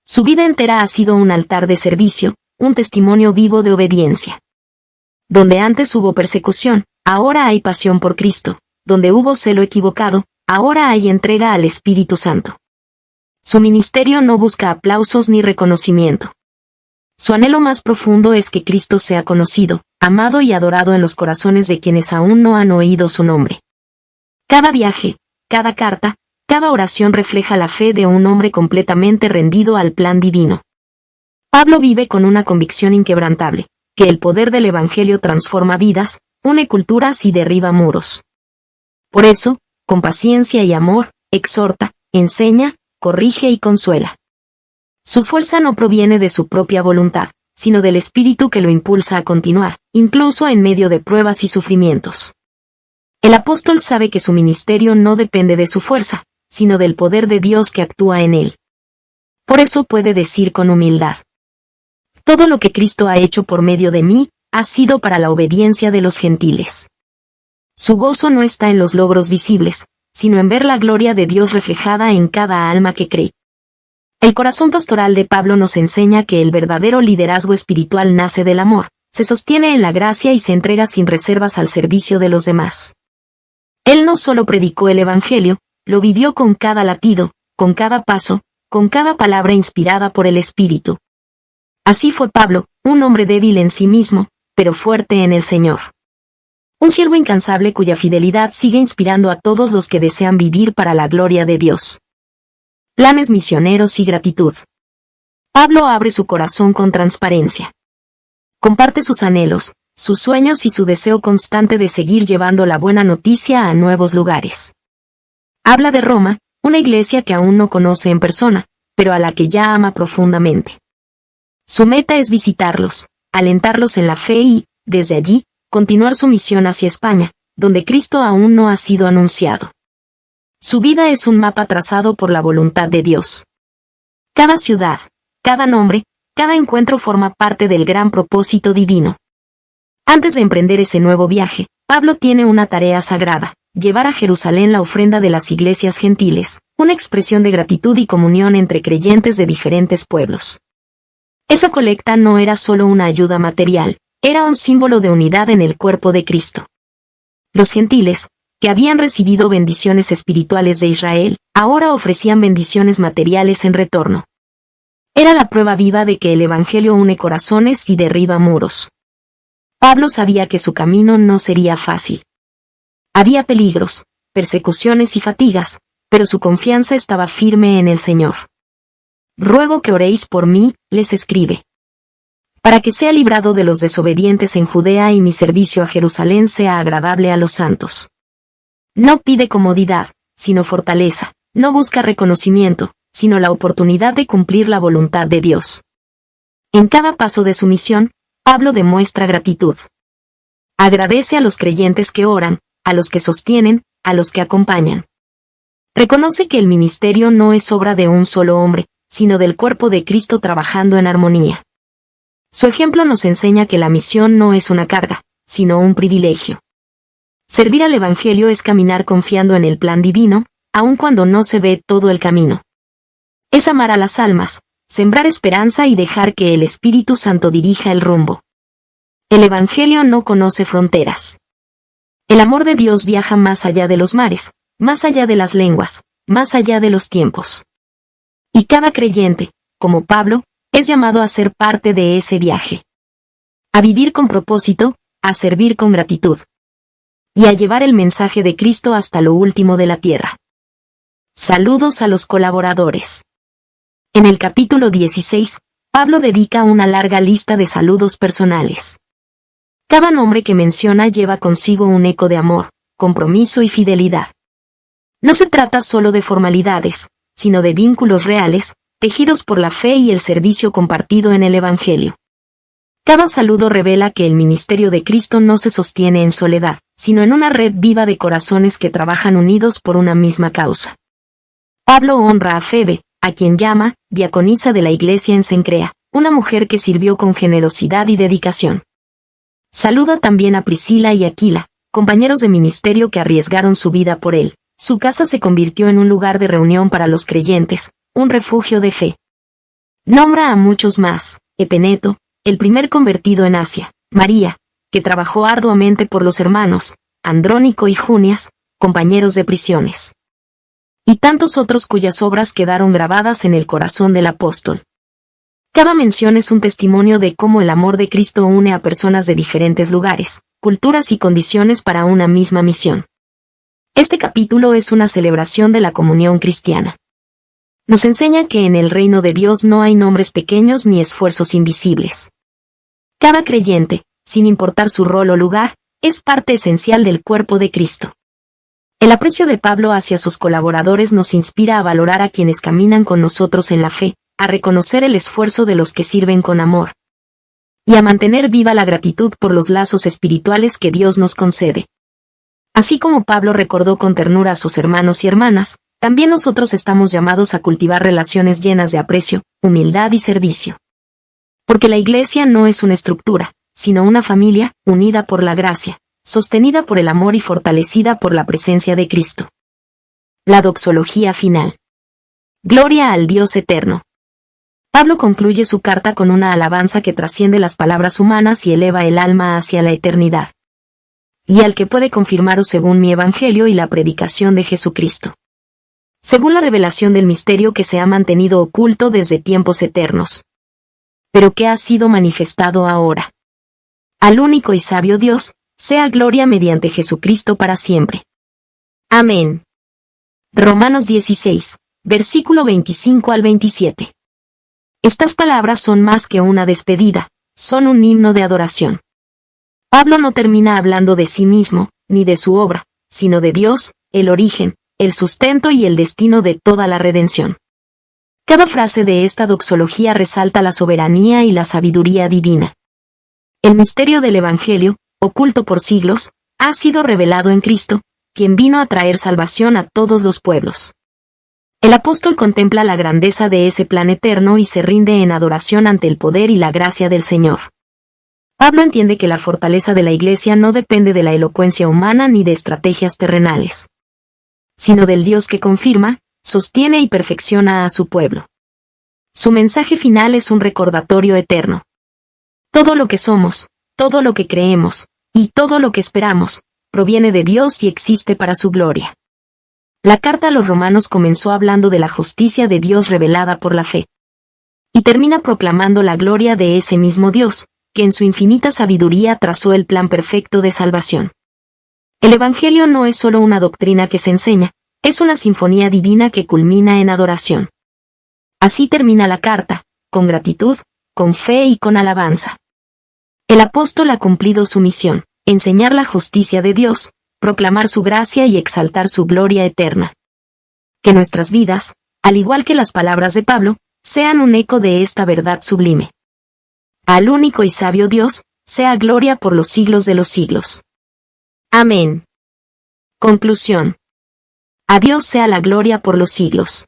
Su vida entera ha sido un altar de servicio, un testimonio vivo de obediencia. Donde antes hubo persecución, ahora hay pasión por Cristo, donde hubo celo equivocado, ahora hay entrega al Espíritu Santo. Su ministerio no busca aplausos ni reconocimiento. Su anhelo más profundo es que Cristo sea conocido, amado y adorado en los corazones de quienes aún no han oído su nombre. Cada viaje, cada carta, cada oración refleja la fe de un hombre completamente rendido al plan divino. Pablo vive con una convicción inquebrantable, que el poder del Evangelio transforma vidas, une culturas y derriba muros. Por eso, con paciencia y amor, exhorta, enseña, corrige y consuela. Su fuerza no proviene de su propia voluntad, sino del Espíritu que lo impulsa a continuar, incluso en medio de pruebas y sufrimientos. El apóstol sabe que su ministerio no depende de su fuerza, sino del poder de Dios que actúa en él. Por eso puede decir con humildad: todo lo que Cristo ha hecho por medio de mí, ha sido para la obediencia de los gentiles. Su gozo no está en los logros visibles, sino en ver la gloria de Dios reflejada en cada alma que cree. El corazón pastoral de Pablo nos enseña que el verdadero liderazgo espiritual nace del amor, se sostiene en la gracia y se entrega sin reservas al servicio de los demás. Él no solo predicó el Evangelio, lo vivió con cada latido, con cada paso, con cada palabra inspirada por el Espíritu. Así fue Pablo, un hombre débil en sí mismo, pero fuerte en el Señor. Un siervo incansable cuya fidelidad sigue inspirando a todos los que desean vivir para la gloria de Dios. Planes misioneros y gratitud. Pablo abre su corazón con transparencia. Comparte sus anhelos, sus sueños y su deseo constante de seguir llevando la buena noticia a nuevos lugares. Habla de Roma, una iglesia que aún no conoce en persona, pero a la que ya ama profundamente. Su meta es visitarlos, alentarlos en la fe y, desde allí, continuar su misión hacia España, donde Cristo aún no ha sido anunciado. Su vida es un mapa trazado por la voluntad de Dios. Cada ciudad, cada nombre, cada encuentro forma parte del gran propósito divino. Antes de emprender ese nuevo viaje, Pablo tiene una tarea sagrada: llevar a Jerusalén la ofrenda de las iglesias gentiles, una expresión de gratitud y comunión entre creyentes de diferentes pueblos. Esa colecta no era solo una ayuda material, era un símbolo de unidad en el cuerpo de Cristo. Los gentiles, que habían recibido bendiciones espirituales de Israel, ahora ofrecían bendiciones materiales en retorno. Era la prueba viva de que el Evangelio une corazones y derriba muros. Pablo sabía que su camino no sería fácil. Había peligros, persecuciones y fatigas, pero su confianza estaba firme en el Señor. Ruego que oréis por mí, les escribe, para que sea librado de los desobedientes en Judea y mi servicio a Jerusalén sea agradable a los santos. No pide comodidad, sino fortaleza, no busca reconocimiento, sino la oportunidad de cumplir la voluntad de Dios. En cada paso de su misión, Pablo demuestra gratitud. Agradece a los creyentes que oran, a los que sostienen, a los que acompañan. Reconoce que el ministerio no es obra de un solo hombre, sino del cuerpo de Cristo trabajando en armonía. Su ejemplo nos enseña que la misión no es una carga, sino un privilegio. Servir al Evangelio es caminar confiando en el plan divino, aun cuando no se ve todo el camino. Es amar a las almas, sembrar esperanza y dejar que el Espíritu Santo dirija el rumbo. El Evangelio no conoce fronteras. El amor de Dios viaja más allá de los mares, más allá de las lenguas, más allá de los tiempos. Y cada creyente, como Pablo, es llamado a ser parte de ese viaje. A vivir con propósito, a servir con gratitud. Y a llevar el mensaje de Cristo hasta lo último de la tierra. Saludos a los colaboradores. En el capítulo 16, Pablo dedica una larga lista de saludos personales. Cada nombre que menciona lleva consigo un eco de amor, compromiso y fidelidad. No se trata solo de formalidades, sino de vínculos reales, tejidos por la fe y el servicio compartido en el Evangelio. Cada saludo revela que el ministerio de Cristo no se sostiene en soledad, sino en una red viva de corazones que trabajan unidos por una misma causa. Pablo honra a Febe, a quien llama diaconisa de la iglesia en Cencrea, una mujer que sirvió con generosidad y dedicación. Saluda también a Priscila y Aquila, compañeros de ministerio que arriesgaron su vida por él. Su casa se convirtió en un lugar de reunión para los creyentes, un refugio de fe. Nombra a muchos más: Epeneto, el primer convertido en Asia; María, que trabajó arduamente por los hermanos; Andrónico y Junias, compañeros de prisiones. Y tantos otros cuyas obras quedaron grabadas en el corazón del apóstol. Cada mención es un testimonio de cómo el amor de Cristo une a personas de diferentes lugares, culturas y condiciones para una misma misión. Este capítulo es una celebración de la comunión cristiana. Nos enseña que en el reino de Dios no hay nombres pequeños ni esfuerzos invisibles. Cada creyente, sin importar su rol o lugar, es parte esencial del cuerpo de Cristo. El aprecio de Pablo hacia sus colaboradores nos inspira a valorar a quienes caminan con nosotros en la fe, a reconocer el esfuerzo de los que sirven con amor. y a mantener viva la gratitud por los lazos espirituales que Dios nos concede. Así como Pablo recordó con ternura a sus hermanos y hermanas, también nosotros estamos llamados a cultivar relaciones llenas de aprecio, humildad y servicio. Porque la Iglesia no es una estructura, sino una familia, unida por la gracia, sostenida por el amor y fortalecida por la presencia de Cristo. La doxología final. Gloria al Dios eterno. Pablo concluye su carta con una alabanza que trasciende las palabras humanas y eleva el alma hacia la eternidad. Y al que puede confirmaros según mi evangelio y la predicación de Jesucristo. Según la revelación del misterio que se ha mantenido oculto desde tiempos eternos. Pero que ha sido manifestado ahora. Al único y sabio Dios, sea gloria mediante Jesucristo para siempre. Amén. Romanos 16, versículo 25 al 27. Estas palabras son más que una despedida, son un himno de adoración. Pablo no termina hablando de sí mismo, ni de su obra, sino de Dios, el origen, el sustento y el destino de toda la redención. Cada frase de esta doxología resalta la soberanía y la sabiduría divina. El misterio del Evangelio, oculto por siglos, ha sido revelado en Cristo, quien vino a traer salvación a todos los pueblos. El apóstol contempla la grandeza de ese plan eterno y se rinde en adoración ante el poder y la gracia del Señor. Pablo entiende que la fortaleza de la Iglesia no depende de la elocuencia humana ni de estrategias terrenales, sino del Dios que confirma, sostiene y perfecciona a su pueblo. Su mensaje final es un recordatorio eterno. Todo lo que somos, todo lo que creemos, y todo lo que esperamos, proviene de Dios y existe para su gloria. La carta a los romanos comenzó hablando de la justicia de Dios revelada por la fe. Y termina proclamando la gloria de ese mismo Dios, que en su infinita sabiduría trazó el plan perfecto de salvación. El Evangelio no es solo una doctrina que se enseña, es una sinfonía divina que culmina en adoración. Así termina la carta, con gratitud, con fe y con alabanza. El apóstol ha cumplido su misión, enseñar la justicia de Dios, proclamar su gracia y exaltar su gloria eterna. Que nuestras vidas, al igual que las palabras de Pablo, sean un eco de esta verdad sublime. Al único y sabio Dios, sea gloria por los siglos de los siglos. Amén. Conclusión. A Dios sea la gloria por los siglos.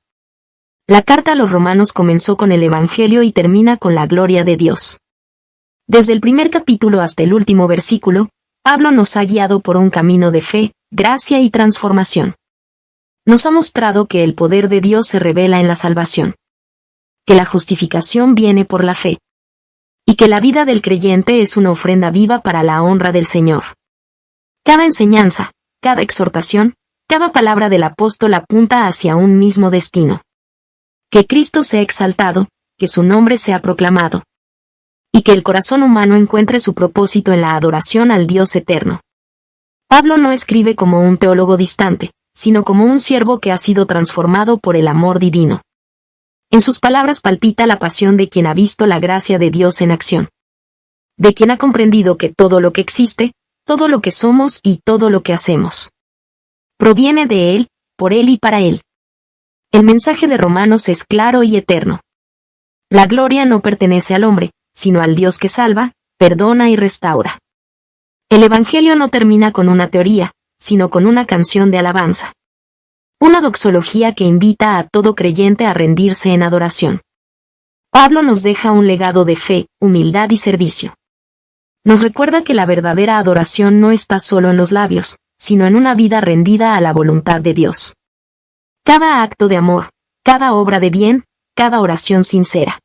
La carta a los romanos comenzó con el Evangelio y termina con la gloria de Dios. Desde el primer capítulo hasta el último versículo, Pablo nos ha guiado por un camino de fe, gracia y transformación. Nos ha mostrado que el poder de Dios se revela en la salvación. Que la justificación viene por la fe. Y que la vida del creyente es una ofrenda viva para la honra del Señor. Cada enseñanza, cada exhortación, cada palabra del apóstol apunta hacia un mismo destino. Que Cristo sea exaltado, que su nombre sea proclamado. Y que el corazón humano encuentre su propósito en la adoración al Dios eterno. Pablo no escribe como un teólogo distante, sino como un siervo que ha sido transformado por el amor divino. En sus palabras palpita la pasión de quien ha visto la gracia de Dios en acción. De quien ha comprendido que todo lo que existe, todo lo que somos y todo lo que hacemos, proviene de Él, por Él y para Él. El mensaje de Romanos es claro y eterno. La gloria no pertenece al hombre, sino al Dios que salva, perdona y restaura. El Evangelio no termina con una teoría, sino con una canción de alabanza. Una doxología que invita a todo creyente a rendirse en adoración. Pablo nos deja un legado de fe, humildad y servicio. Nos recuerda que la verdadera adoración no está solo en los labios, sino en una vida rendida a la voluntad de Dios. Cada acto de amor, cada obra de bien, cada oración sincera,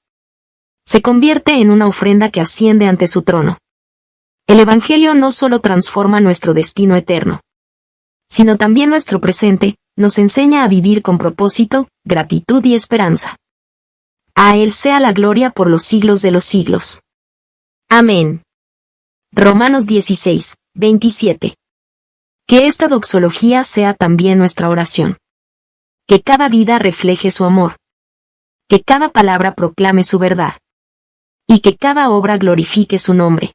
se convierte en una ofrenda que asciende ante su trono. El Evangelio no solo transforma nuestro destino eterno, sino también nuestro presente, nos enseña a vivir con propósito, gratitud y esperanza. A Él sea la gloria por los siglos de los siglos. Amén. Romanos 16, 27. Que esta doxología sea también nuestra oración. Que cada vida refleje su amor. Que cada palabra proclame su verdad. Y que cada obra glorifique su nombre.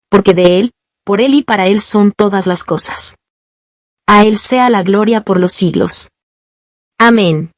Porque de Él, por Él y para Él son todas las cosas. A Él sea la gloria por los siglos. Amén.